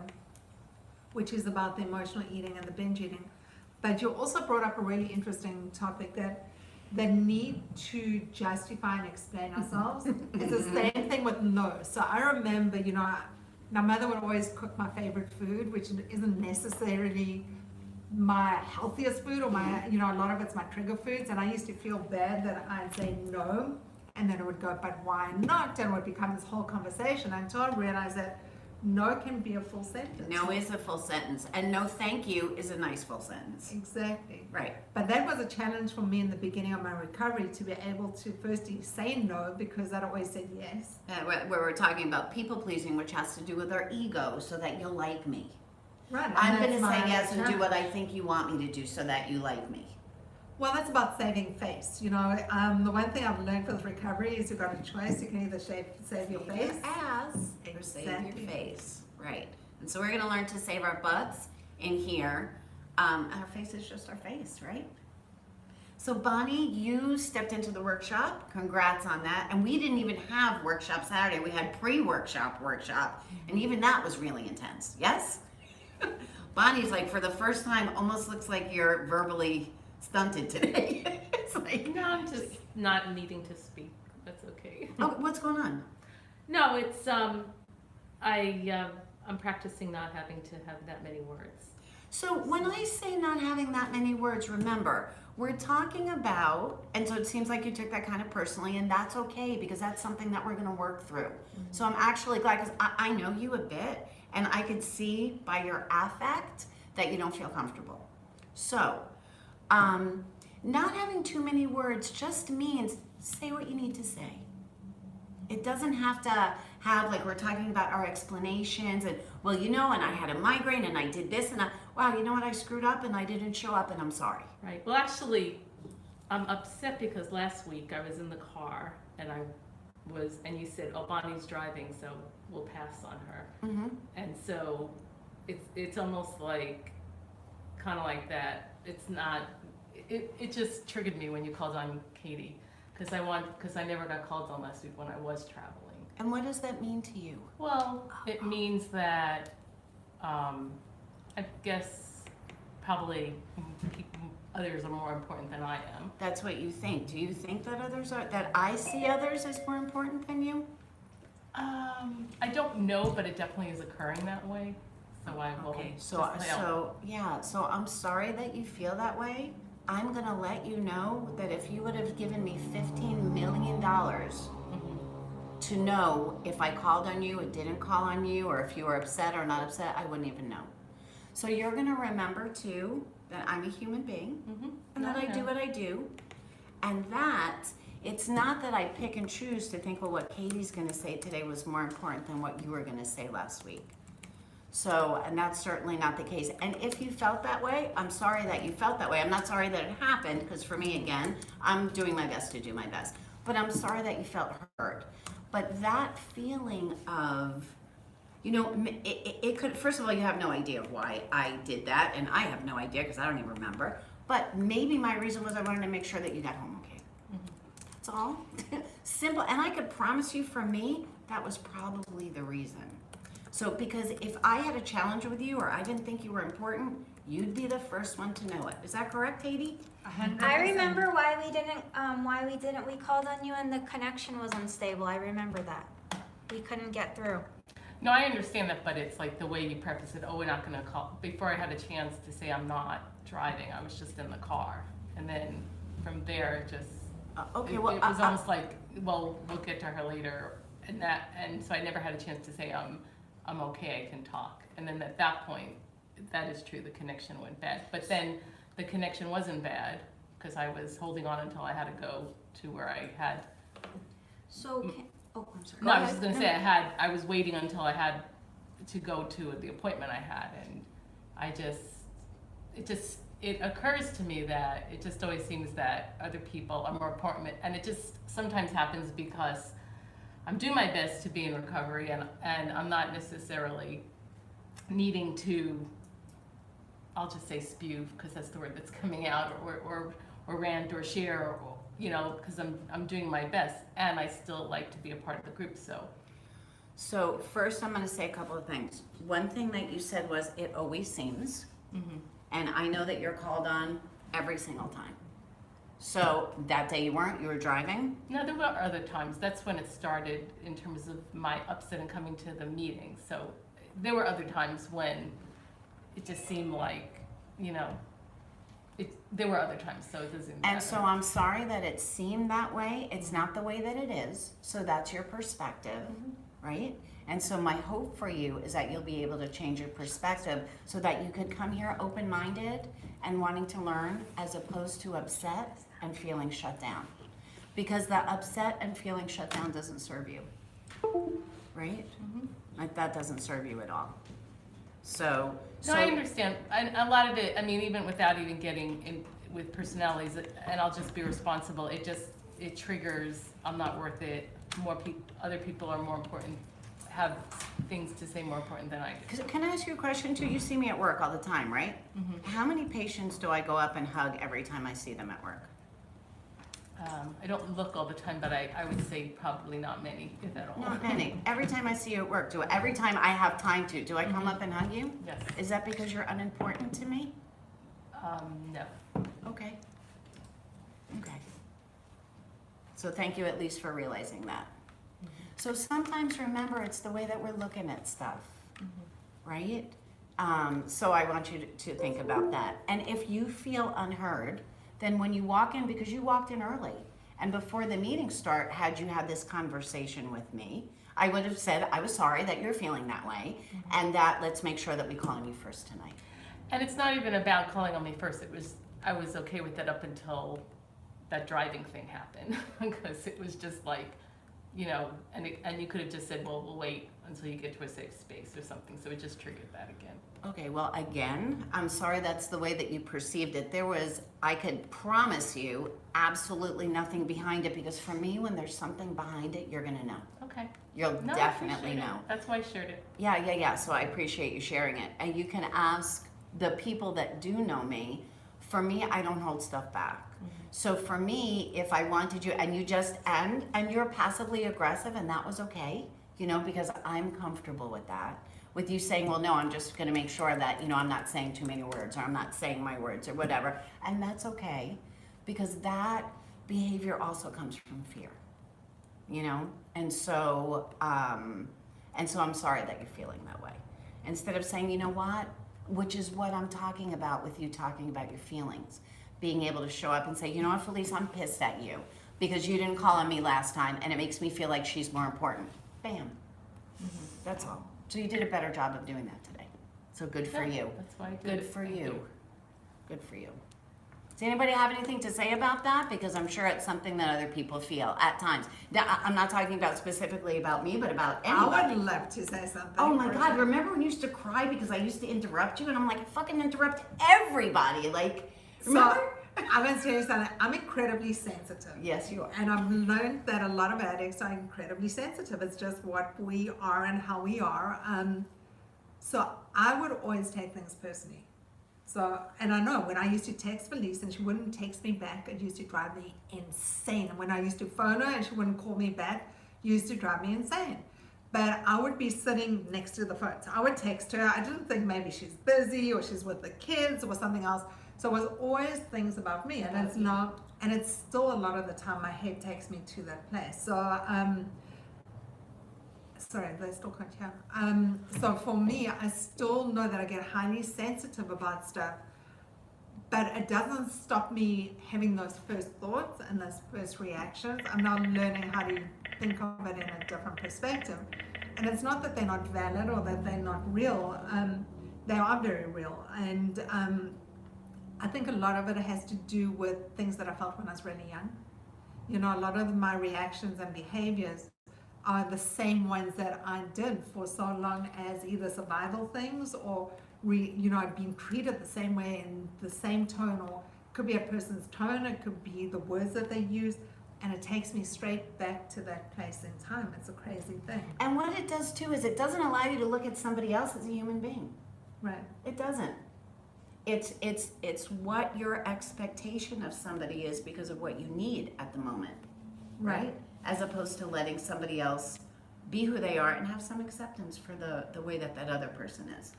which is about the emotional eating and the binge eating. But you also brought up a really interesting topic, that the need to justify and explain ourselves. It's the same thing with no. So I remember, my mother would always cook my favorite food, which isn't necessarily my healthiest food, or my, a lot of it's my trigger foods, and I used to feel bad that I'd say no, and then it would go, but why not? And it would become this whole conversation until I realized that no can be a full sentence. No is a full sentence, and no thank you is a nice full sentence. Exactly. Right. But that was a challenge for me in the beginning of my recovery, to be able to firstly say no, because I'd always said yes. Where we're talking about people pleasing, which has to do with our ego, so that you'll like me. Right. and I'm going to that's say my yes and do challenge. what I think you want me to do so that you like me. Well, that's about saving face. The one thing I've learned with recovery is you've got a choice. You can either save your face. ass or save Exactly. your face. Right. And so we're going to learn to save our butts in here. Our face is just our face, right? So Bonnie, you stepped into the workshop. Congrats on that. And we didn't even have workshop Saturday. We had workshop. And even that was really intense. Yes? Bonnie's like, for the first time, almost looks like you're verbally stunted today. It's like, No, I'm just not needing to speak. That's okay. oh, what's going on? No, it's I'm practicing not having to have that many words. So when I say not having that many words, remember, we're talking about, and so it seems like you took that kind of personally, and that's okay, because that's something that we're going to work through. So I'm actually glad, because I know you a bit, and I could see by your affect that you don't feel comfortable. So, not having too many words just means say what you need to say. It doesn't have to have, like, we're talking about our explanations and, well, and I had a migraine and I did this and wow, you know what, I screwed up and I didn't show up and I'm sorry. Right. Well, actually, I'm upset because last week I was in the car and and you said, oh, Bonnie's driving, so we'll pass on her. Mm-hmm. And so it's almost like, kind of like that. It's not, it just triggered me when you called on Katie, because I never got called on last week when I was traveling. And what does that mean to you? Well, it means that, I guess probably others are more important than I am. That's what you think. Do you think that I see others as more important than you? I don't know, but it definitely is occurring that way. So I will. Okay, just help. so I'm sorry that you feel that way. I'm gonna let you know that if you would have given me $15 million to know if I called on you or didn't call on you, or if you were upset or not upset, I wouldn't even know. So you're gonna remember too that I'm a human being, and that I do what I do, and that it's not that I pick and choose to think, well, what Katie's gonna say today was more important than what you were gonna say last week. So, and that's certainly not the case. And if you felt that way, I'm sorry that you felt that way. I'm not sorry that it happened, because for me, again, I'm doing my best to do my best. But I'm sorry that you felt hurt. But that feeling of, it could, first of all, you have no idea why I did that, and I have no idea because I don't even remember. But maybe my reason was I wanted to make sure that you got home okay. That's all. Simple. And I could promise you, for me, that was probably the reason. So, because if I had a challenge with you or I didn't think you were important, you'd be the first one to know it. Is that correct, Katie? 100%. I remember why we called on you and the connection was unstable. I remember that. We couldn't get through. No, I understand that, but it's like the way you preface it. Oh, we're not going to call. Before I had a chance to say I'm not driving, I was just in the car, and then from there, it just Okay, it well, was almost like, well, we'll get to her later, and so I never had a chance to say I'm okay, I can talk. And then at that point, that is true, the connection went bad. But then the connection wasn't bad because I was holding on until I had to go to where I had. So Oh, I'm sorry. No, I was just gonna say I was waiting until I had to go to the appointment I had, and it occurs to me that it just always seems that other people are more important, and it just sometimes happens because I'm doing my best to be in recovery, and I'm not necessarily needing to, I'll just say spew, because that's the word that's coming out, or rant or share, or, you know, because I'm doing my best, and I still like to be a part of the group, so. So first, I'm going to say a couple of things. One thing that you said was, it always seems, and I know that you're called on every single time. So that day you weren't, you were driving? No, there were other times. That's when it started in terms of my upset and coming to the meeting. So there were other times when it just seemed like, you know, there were other times, so it doesn't matter. And so I'm sorry that it seemed that way. It's not the way that it is. So that's your perspective, right? And so my hope for you is that you'll be able to change your perspective so that you could come here open-minded and wanting to learn, as opposed to upset and feeling shut down. Because that upset and feeling shut down doesn't serve you, right? Like, that doesn't serve you at all. So I understand. And a lot of it, I mean, even without even getting in with personalities, and I'll just be responsible, it triggers, I'm not worth it, other people are more important, have things to say more important than I do. Can I ask you a question too? You see me at work all the time, right? How many patients do I go up and hug every time I see them at work? I don't look all the time, but I would say probably not many, if at all. Not many. Every time I see you at work, every time I have time to, do I come up and hug you? Yes. Is that because you're unimportant to me? No. Okay. Okay. So thank you at least for realizing that. So sometimes, remember, it's the way that we're looking at stuff, right? So I want you to think about that. And if you feel unheard, then when you walk in, because you walked in early, and before the meeting start, had you had this conversation with me, I would have said, I was sorry that you're feeling that way, and that let's make sure that we call on you first tonight. And it's not even about calling on me first. I was okay with that up until that driving thing happened, because it was just like, you know, and you could have just said, well, we'll wait until you get to a safe space or something. So it just triggered that again. Okay, well, again, I'm sorry that's the way that you perceived it. I could promise you, absolutely nothing behind it, because for me, when there's something behind it, you're gonna know. Okay. You'll No, I definitely appreciate know. it. That's why I shared it. Yeah, so I appreciate you sharing it. And you can ask the people that do know me. For me, I don't hold stuff back. So for me, if I wanted you, and you just, and you're passively aggressive, and that was okay, you know, because I'm comfortable with that. With you saying, well, no, I'm just gonna make sure that, you know, I'm not saying too many words, or I'm not saying my words, or whatever. And that's okay, because that behavior also comes from fear, you know? And so I'm sorry that you're feeling that way. Instead of saying, you know what, which is what I'm talking about with you talking about your feelings. Being able to show up and say, you know what, Felice, I'm pissed at you because you didn't call on me last time, and it makes me feel like she's more important. Bam. That's all. So you did a better job of doing that today. So good for you. That's why I did Good it. for Thank you. Good for you. Does anybody have anything to say about that? Because I'm sure it's something that other people feel at times. Now, I'm not talking about specifically about me, but about anybody. I would love to say something. Oh my God, remember when you used to cry because I used to interrupt you? And I'm like, I fucking interrupt everybody. Like, remember? So, I'm going to tell you something. I'm incredibly sensitive. Yes, you are. And I've learned that a lot of addicts are incredibly sensitive. It's just what we are and how we are. So I would always take things personally. So, and I know when I used to text Felice and she wouldn't text me back, it used to drive me insane. And when I used to phone her and she wouldn't call me back, it used to drive me insane. But I would be sitting next to the phone. So I would text her. I didn't think maybe she's busy or she's with the kids or something else. So it was always things about me, and it's not, and it's still a lot of the time my head takes me to that place. So, sorry, they still can't hear. So for me, I still know that I get highly sensitive about stuff, but it doesn't stop me having those first thoughts and those first reactions. I'm now learning how to think of it in a different perspective. And it's not that they're not valid or that they're not real. They are very real. And I think a lot of it has to do with things that I felt when I was really young. You know, a lot of my reactions and behaviors are the same ones that I did for so long as either survival things or being treated the same way in the same tone, or it could be a person's tone, it could be the words that they use, and it takes me straight back to that place in time. It's a crazy thing. And what it does too is it doesn't allow you to look at somebody else as a human being. Right. It doesn't. It's what your expectation of somebody is because of what you need at the moment, right? As opposed to letting somebody else be who they are and have some acceptance for the way that other person is.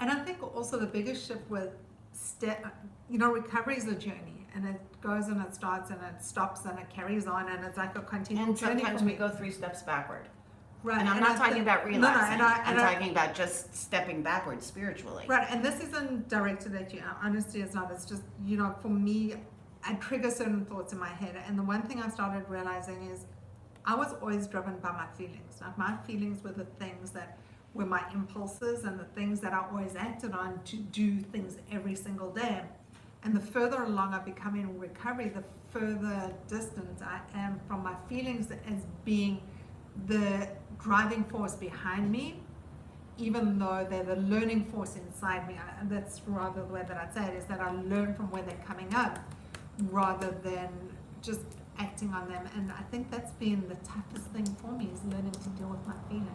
And I think also the biggest shift with recovery is a journey, and it goes and it starts and it stops and it carries on, and it's like a continual And journey sometimes for we me. go 3 steps backward. Right. And I'm and not I talking think- about relapsing. I'm I- talking about just stepping backwards spiritually. Right, and this isn't directed at you. Honestly, it's not. It's just, for me, I trigger certain thoughts in my head. And the one thing I started realizing is I was always driven by my feelings. Like, my feelings were the things that were my impulses and the things that I always acted on to do things every single day. And the further along I become in recovery, the further distant I am from my feelings as being the driving force behind me, even though they're the learning force inside me. That's rather the way that I'd say it, is that I learn from where they're coming up rather than just acting on them. And I think that's been the toughest thing for me, is learning to deal with my feelings.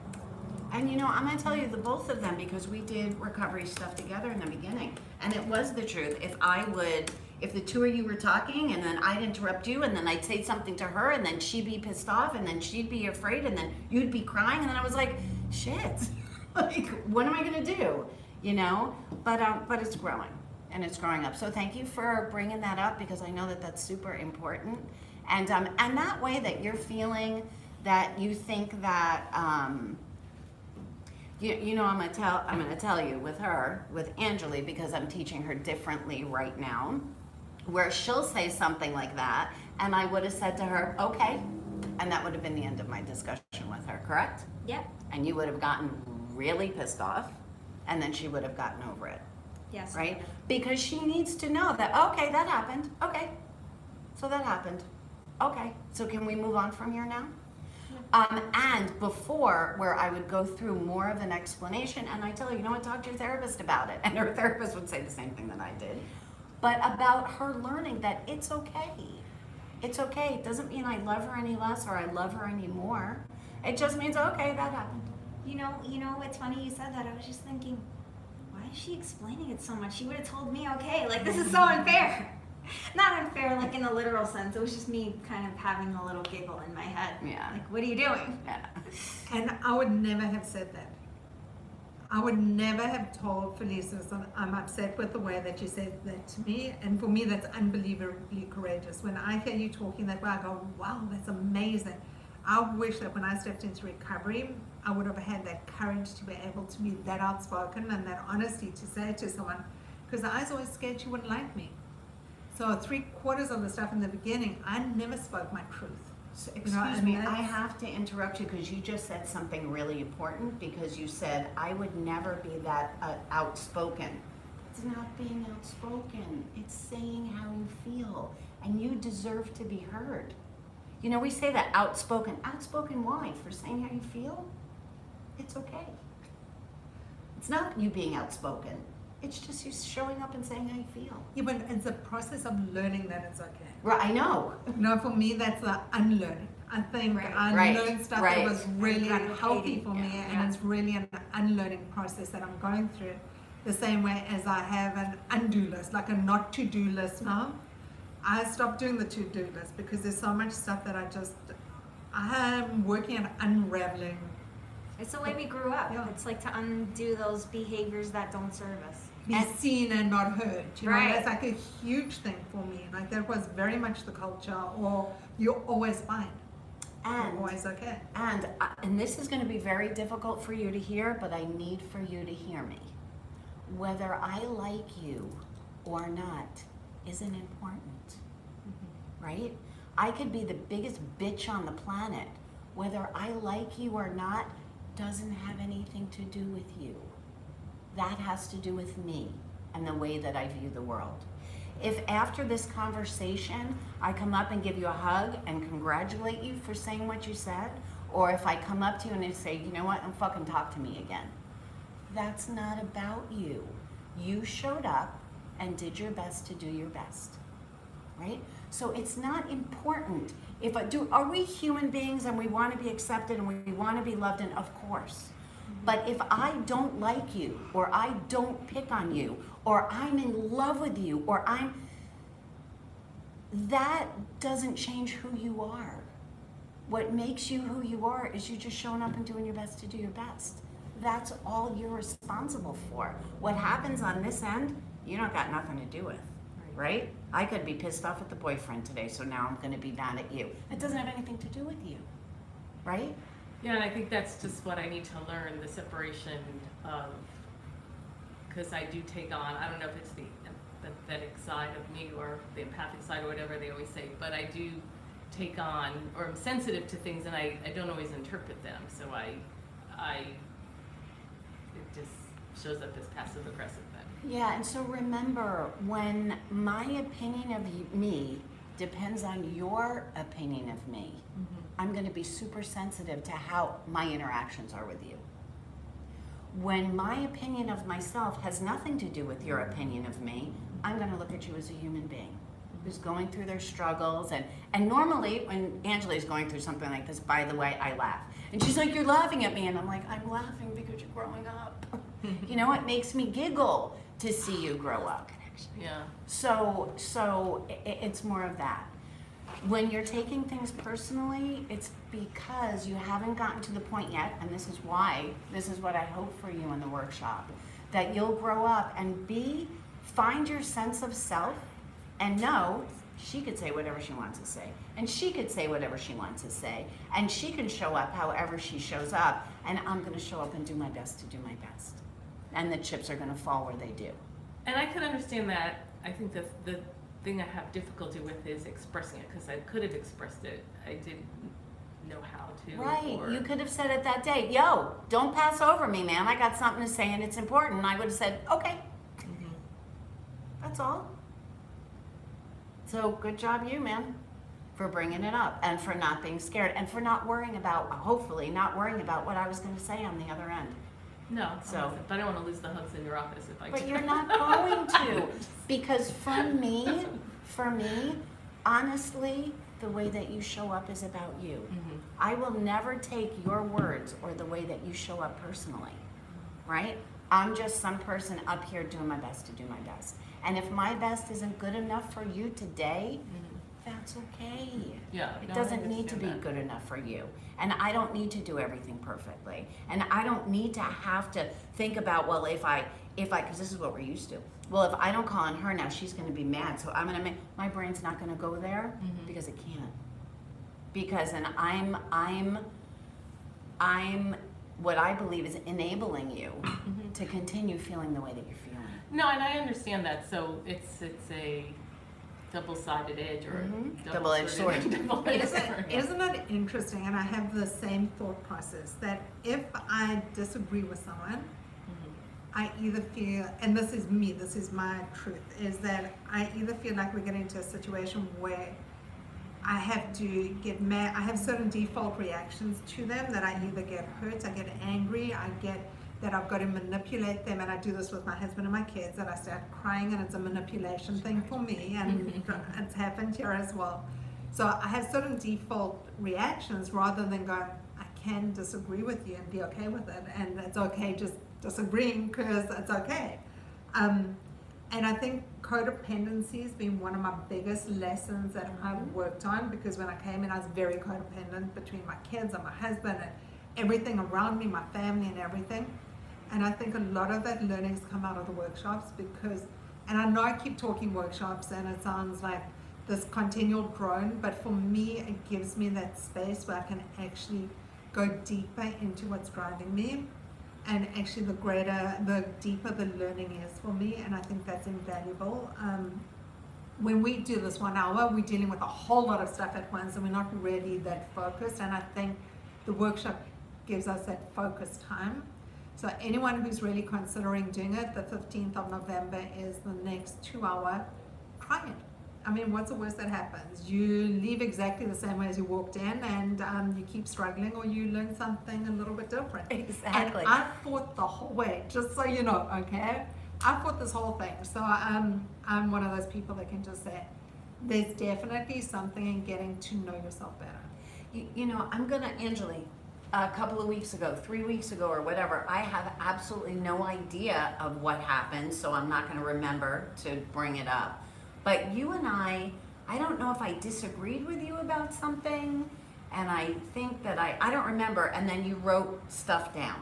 And I'm going to tell you the both of them, because we did recovery stuff together in the beginning. And it was the truth. If the two of you were talking and then I'd interrupt you and then I'd say something to her and then she'd be pissed off and then she'd be afraid and then you'd be crying and then I was like, shit, like, what am I going to do? But it's growing and it's growing up. So thank you for bringing that up, because I know that that's super important. And that way that you're feeling that you think that, I'm gonna tell you with Angeli, because I'm teaching her differently right now, where she'll say something like that, and I would have said to her, okay, and that would have been the end of my discussion with her, correct? Yep. And you would have gotten really pissed off, and then she would have gotten over it, Yes. right? Because she needs to know that, okay, that happened, okay, so that happened, okay, so can we move on from here now? And before, where I would go through more of an explanation, and I tell her, talk to your therapist about it. And her therapist would say the same thing that I did. But about her learning that it's okay. It's okay. It doesn't mean I love her any less or I love her any more. It just means, okay, that happened. It's funny you said that. I was just thinking, why is she explaining it so much? She would have told me, okay, like, this is so unfair. Not unfair, like, in the literal sense. It was just me kind of having a little giggle in my head. Yeah. Like, what are you doing? Yeah. And I would never have said that. I would never have told Felice, I'm upset with the way that you said that to me. And for me, that's unbelievably courageous. When I hear you talking that way, I go, wow, that's amazing. I wish that when I stepped into recovery, I would have had that courage to be able to be that outspoken and that honesty to say to someone, because I was always scared she wouldn't like me. So 3/4 of the stuff in the beginning, I never spoke my truth. So, and excuse me, I that's- have to interrupt you because you just said something really important, because you said, I would never be that outspoken. It's not being outspoken. It's saying how you feel, and you deserve to be heard. We say that outspoken. Outspoken why? For saying how you feel? It's okay. It's not you being outspoken. It's just you showing up and saying how you feel. Yeah, but it's a process of learning that it's okay. Right, I know. For me, that's the unlearning. I think Right. I Right. learned stuff Right. that was really Right. unhealthy for me, Yeah. and it's really an unlearning process that I'm going through. The same way as I have an undo list, like a not to do list now. I stopped doing the to do list because there's so much stuff that I'm working on unraveling. It's the way we grew up. Yeah. It's like to undo those behaviors that don't serve us. Be And- seen and not heard. Right. That's like a huge thing for me. Like, that was very much the culture, or you're always fine. You're And always okay. And this is going to be very difficult for you to hear, but I need for you to hear me. Whether I like you or not isn't important, right? I could be the biggest bitch on the planet. Whether I like you or not doesn't have anything to do with you. That has to do with me and the way that I view the world. If after this conversation I come up and give you a hug and congratulate you for saying what you said, or if I come up to you and I say, you know what, and fucking talk to me again. That's not about you. You showed up and did your best to do your best, right? So it's not important. Are we human beings and we want to be accepted and we want to be loved? And of course. But if I don't like you, or I don't pick on you, or I'm in love with you, that doesn't change who you are. What makes you who you are is you just showing up and doing your best to do your best. That's all you're responsible for. What happens on this end, you don't got nothing to do with, right? I could be pissed off at the boyfriend today, so now I'm gonna be mad at you. It doesn't have anything to do with you, right? Yeah, and I think that's just what I need to learn, the separation of, because I do take on, I don't know if it's the empathetic side of me or the empathic side or whatever they always say, but I do take on, or I'm sensitive to things and I don't always interpret them, so it just shows up as passive aggressive then. Yeah, and so remember, when my opinion of me depends on your opinion of me, I'm going to be super sensitive to how my interactions are with you. When my opinion of myself has nothing to do with your opinion of me, I'm going to look at you as a human being who's going through their struggles. And normally, when Angela's going through something like this, by the way, I laugh. And she's like, you're laughing at me. And I'm like, I'm laughing because you're growing up. You know, it makes me giggle to see you grow up. Yeah. So it's more of that. When you're taking things personally, it's because you haven't gotten to the point yet, and this is what I hope for you in the workshop, that you'll grow up and find your sense of self and know she could say whatever she wants to say, and she could say whatever she wants to say, and she can show up however she shows up, and I'm going to show up and do my best to do my best. And the chips are going to fall where they do. And I could understand that. I think the thing I have difficulty with is expressing it, because I could have expressed it. I didn't know how to. Right, or- you could have said it that day, yo, don't pass over me, man, I got something to say and it's important, and I would have said, okay. That's all. So good job you, man, for bringing it up and for not being scared and for not worrying about, hopefully, not worrying about what I was going to say on the other end. No, So- but I don't want to lose the hugs in your office if I But do. you're not going to, because for me, honestly, the way that you show up is about you. Mhm. I will never take your words or the way that you show up personally, right? I'm just some person up here doing my best to do my best. And if my best isn't good enough for you today, that's okay. Yeah, It no, I doesn't need to be understand that. good enough for you. And I don't need to do everything perfectly. And I don't need to have to think about, well, if I, because this is what we're used to. Well, if I don't call on her now, she's going to be mad. So I'm going to my brain's not going to go there because it can't. Because then I'm what I believe is enabling you to continue feeling the way that you're feeling. No, and I understand that. So it's a double-sided edge or Double-edged sword. Double-edged sword. Isn't it interesting? And I have the same thought process that if I disagree with someone, I either feel, and this is me, this is my truth, is that I either feel like we're getting into a situation where I have to get mad. I have certain default reactions to them that I either get hurt, I get angry, I get that I've got to manipulate them, and I do this with my husband and my kids, and I start crying, and it's a manipulation thing for me, and it's happened here as well. So I have certain default reactions rather than going, I can disagree with you and be okay with it, and it's okay just disagreeing because it's okay. And I think codependency has been one of my biggest lessons that I've worked on, because when I came in, I was very codependent between my kids and my husband and everything around me, my family and everything. And I think a lot of that learning has come out of the workshops because, and I know I keep talking workshops and it sounds like this continual drone, but for me, it gives me that space where I can actually go deeper into what's driving me. And actually the deeper the learning is for me, and I think that's invaluable. When we do this 1 hour, we're dealing with a whole lot of stuff at once and we're not really that focused, and I think the workshop gives us that focused time. So anyone who's really considering doing it, the 15th of November is the next 2 hour, try it. I mean, what's the worst that happens? You leave exactly the same way as you walked in, and you keep struggling, or you learn something a little bit different. Exactly. And I fought the whole way, just so you know, okay? I fought this whole thing. So I'm one of those people that can just say, there's definitely something in getting to know yourself better. You know, I'm gonna, Angeli, a couple of weeks ago, 3 weeks ago or whatever, I have absolutely no idea of what happened, so I'm not gonna remember to bring it up. But you and I don't know if I disagreed with you about something, and I think that I don't remember, and then you wrote stuff down.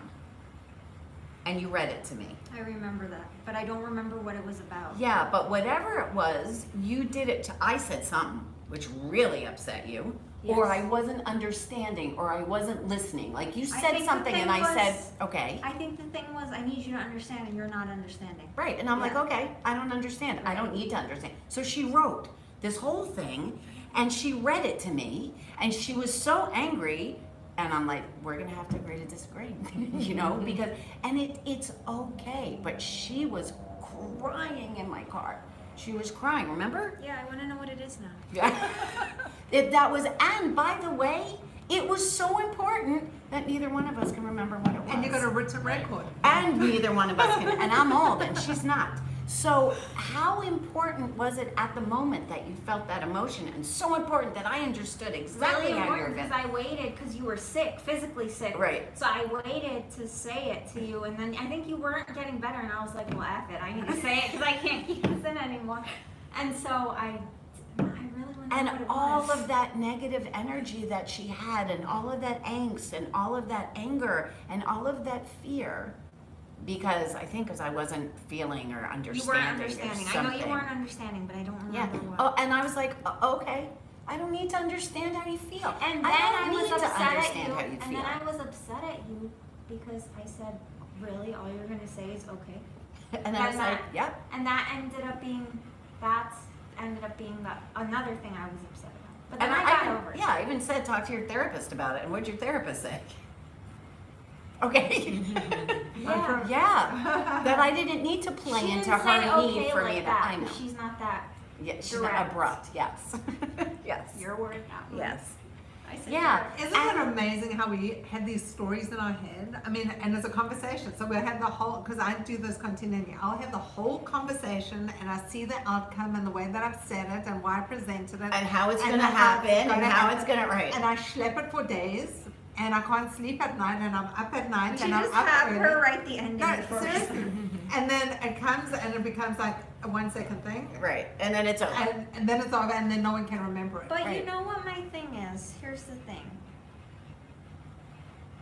And you read it to me. I remember that, but I don't remember what it was about. Yeah, but whatever it was, you did it to, I said something which really upset you, or Yes. I wasn't understanding, or I wasn't listening. Like you I said think the something thing and I said, was- okay. I think the thing was, I need you to understand, and you're not understanding. Right, and I'm like, Yeah. okay, I don't understand. I don't need to understand. So she wrote this whole thing, and she read it to me, and she was so angry, and I'm like, we're gonna have to agree to disagree, you know, because, and it's okay, but she was crying in my car. She was crying, remember? Yeah, I want to know what it is now. Yeah. That was, and by the way, it was so important that neither one of us can remember what it was. And you got a written record. And neither one of us can, and I'm old and she's not. So how important was it at the moment that you felt that emotion? And so important that I understood exactly Really how you were important because feeling. I waited because you were sick, physically sick. Right. So I waited to say it to you, and then I think you weren't getting better, and I was like, well, F it, I need to say it because I can't keep this in anymore. And so I really want to And know what it all was. of that negative energy that she had, and all of that angst, and all of that anger, and all of that fear, because I think because I wasn't feeling or You understanding. weren't understanding. Or I know you something. weren't understanding, but I don't Yeah. remember what. Oh, and I was like, okay, I don't need to understand how you feel. And then I I don't was need to upset at understand you, how you and feel. then I was upset at you because I said, really, all you're gonna say is okay? And I was and like, that- yep. And that ended up being another thing I was upset about. But then And I got even- over it. Yeah, I even said, talk to your therapist about it. And what'd your therapist say? Okay. Yeah. Yeah. That I didn't need to play She into didn't say her need okay for like me to, that, I know. 'cause she's not that. Yeah, she's not direct. abrupt, yes. Yes. Your word, not mine. Yes. I said Yeah. Isn't it amazing how we have these stories in our head? I mean, and it's a conversation. So we have the whole, because I do this continually, I'll have the whole conversation and I see the outcome and the way that I've said it and why I presented it. And how it's And gonna how it's happen and gonna how happen. it's gonna, right. And I schlep it for days and I can't sleep at night and I'm up at night You should and I'm just up have early. her write the ending No, before. seriously. And then it comes and it becomes like a 1 second thing. Right, and then it's over. And then it's over and then no one can remember it. But Right. you know what my thing is? Here's the thing.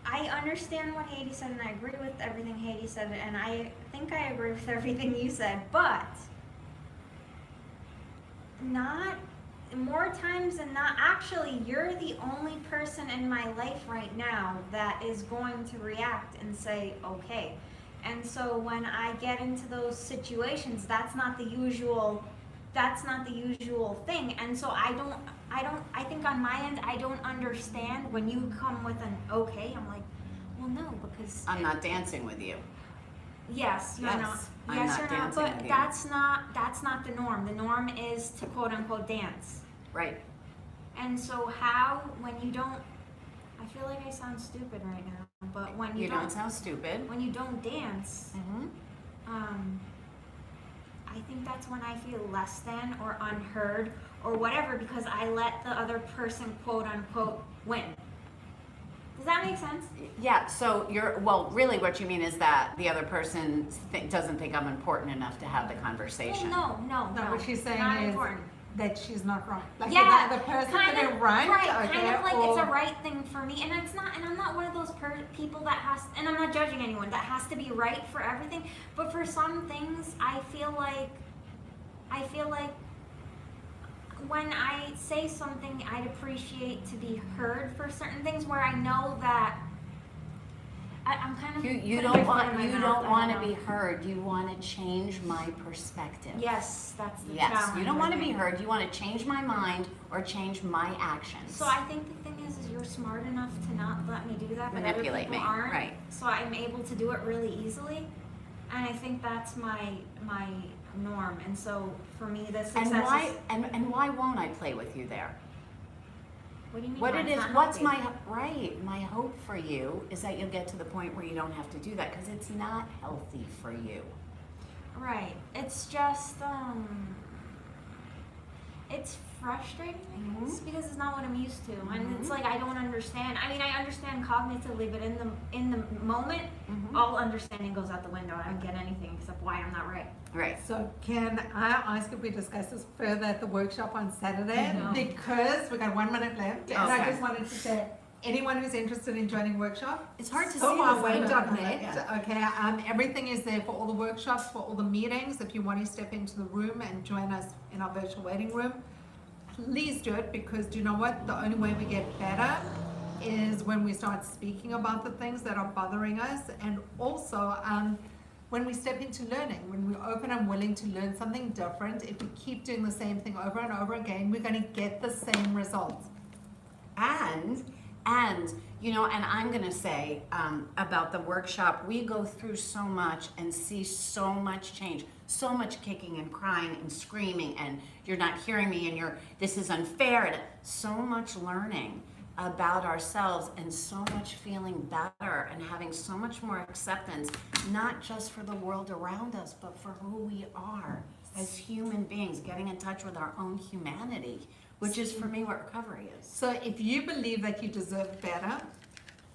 I understand what Haiti said and I agree with everything Haiti said and I think I agree with everything you said, but not more times than not, actually, you're the only person in my life right now that is going to react and say, okay. And so when I get into those situations, that's not the usual thing. And so I think on my end, I don't understand when you come with an okay. I'm like, well, no, because I'm not dancing with you. yes, you're Yes, not. I'm Yes, not you're not. dancing But with you. that's not the norm. The norm is to quote unquote dance. Right. And so how when you don't, I feel like I sound stupid right now. But when You don't sound stupid. when you don't dance, Mm-hmm. I think that's when I feel less than or unheard or whatever because I let the other person quote unquote win. Does that make sense? Yeah, so well, really what you mean is that the other person doesn't think I'm important enough to have the conversation. Well, no. No, what she's saying not is important. that she's not right. Like Yeah, the person kind that of is right, right, okay, kind of like or, it's a right thing for me, and it's not. And I'm not one of those people that has. And I'm not judging anyone that has to be right for everything. But for some things, I feel like when I say something, I'd appreciate to be heard for certain things where I know that I'm kind of. You putting don't my foot want in my you mouth, don't I want to know. be heard. You want to change my perspective. Yes, that's the Yes, challenge. you don't I want to be think. heard. You want to change my mind or change my actions. So I think the thing is you're smart enough to not let me do that, but other Manipulate people me, aren't. right. So I'm able to do it really easily. And I think that's my norm. And so for me, the success And why is, and why won't I play with you there? what do you mean? What why it it's is, not what's healthy? my hope for you is that you'll get to the point where you don't have to do that, because it's not healthy for you. Right. It's just it's frustrating, I guess, because it's not what I'm used to, and it's like I don't understand. I mean, I understand cognitively, but in the moment, all understanding goes out the window. I don't get anything except why I'm not right. Right. So can I ask if we discuss this further at the workshop on Saturday? No. Because we got 1 minute left, and I Okay. just wanted to say, anyone who's interested in joining workshop, It's hard to see. SoWay.net, Yeah. okay, everything is there for all the workshops, for all the meetings. If you want to step into the room and join us in our virtual waiting room, please do it, because do you know what? The only way we get better is when we start speaking about the things that are bothering us, and also when we step into learning, when we're open and willing to learn something different. If we keep doing the same thing over and over again, we're going to get the same results. And you know, and I'm gonna say about the workshop, we go through so much and see so much change, so much kicking and crying and screaming, and you're not hearing me, and this is unfair, and so much learning about ourselves, and so much feeling better, and having so much more acceptance, not just for the world around us, but for who we are as human beings, getting in touch with our own humanity, which is for me what recovery is. So if you believe that you deserve better,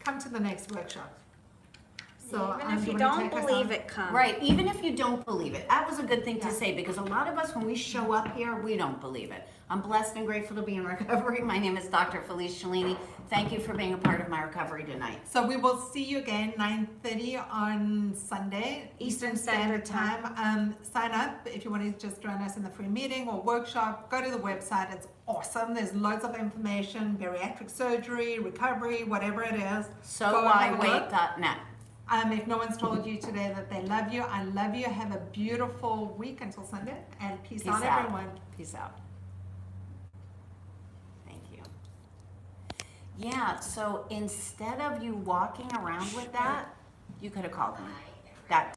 come to the next workshop. So Even if do you wanna don't take us believe on? it, come. Right, even if you don't believe it. That was a good thing Yeah. to say, because a lot of us, when we show up here, we don't believe it. I'm blessed and grateful to be in recovery. My name is Dr. Felice Cellini. Thank you for being a part of my recovery tonight. So we will see you again 9:30 on Sunday, Eastern Standard Time. Sign up if you want to just join us in the free meeting or workshop. Go to the website. It's awesome. There's loads of information, bariatric surgery, recovery, whatever it is. Go and have a look. SoWhyWait.net. If no one's told you today that they love you, I love you. Have a beautiful week until Sunday, and peace Peace out, out. everyone. Peace out. Thank you. Yeah, so instead of you walking around with that, you could have called me. That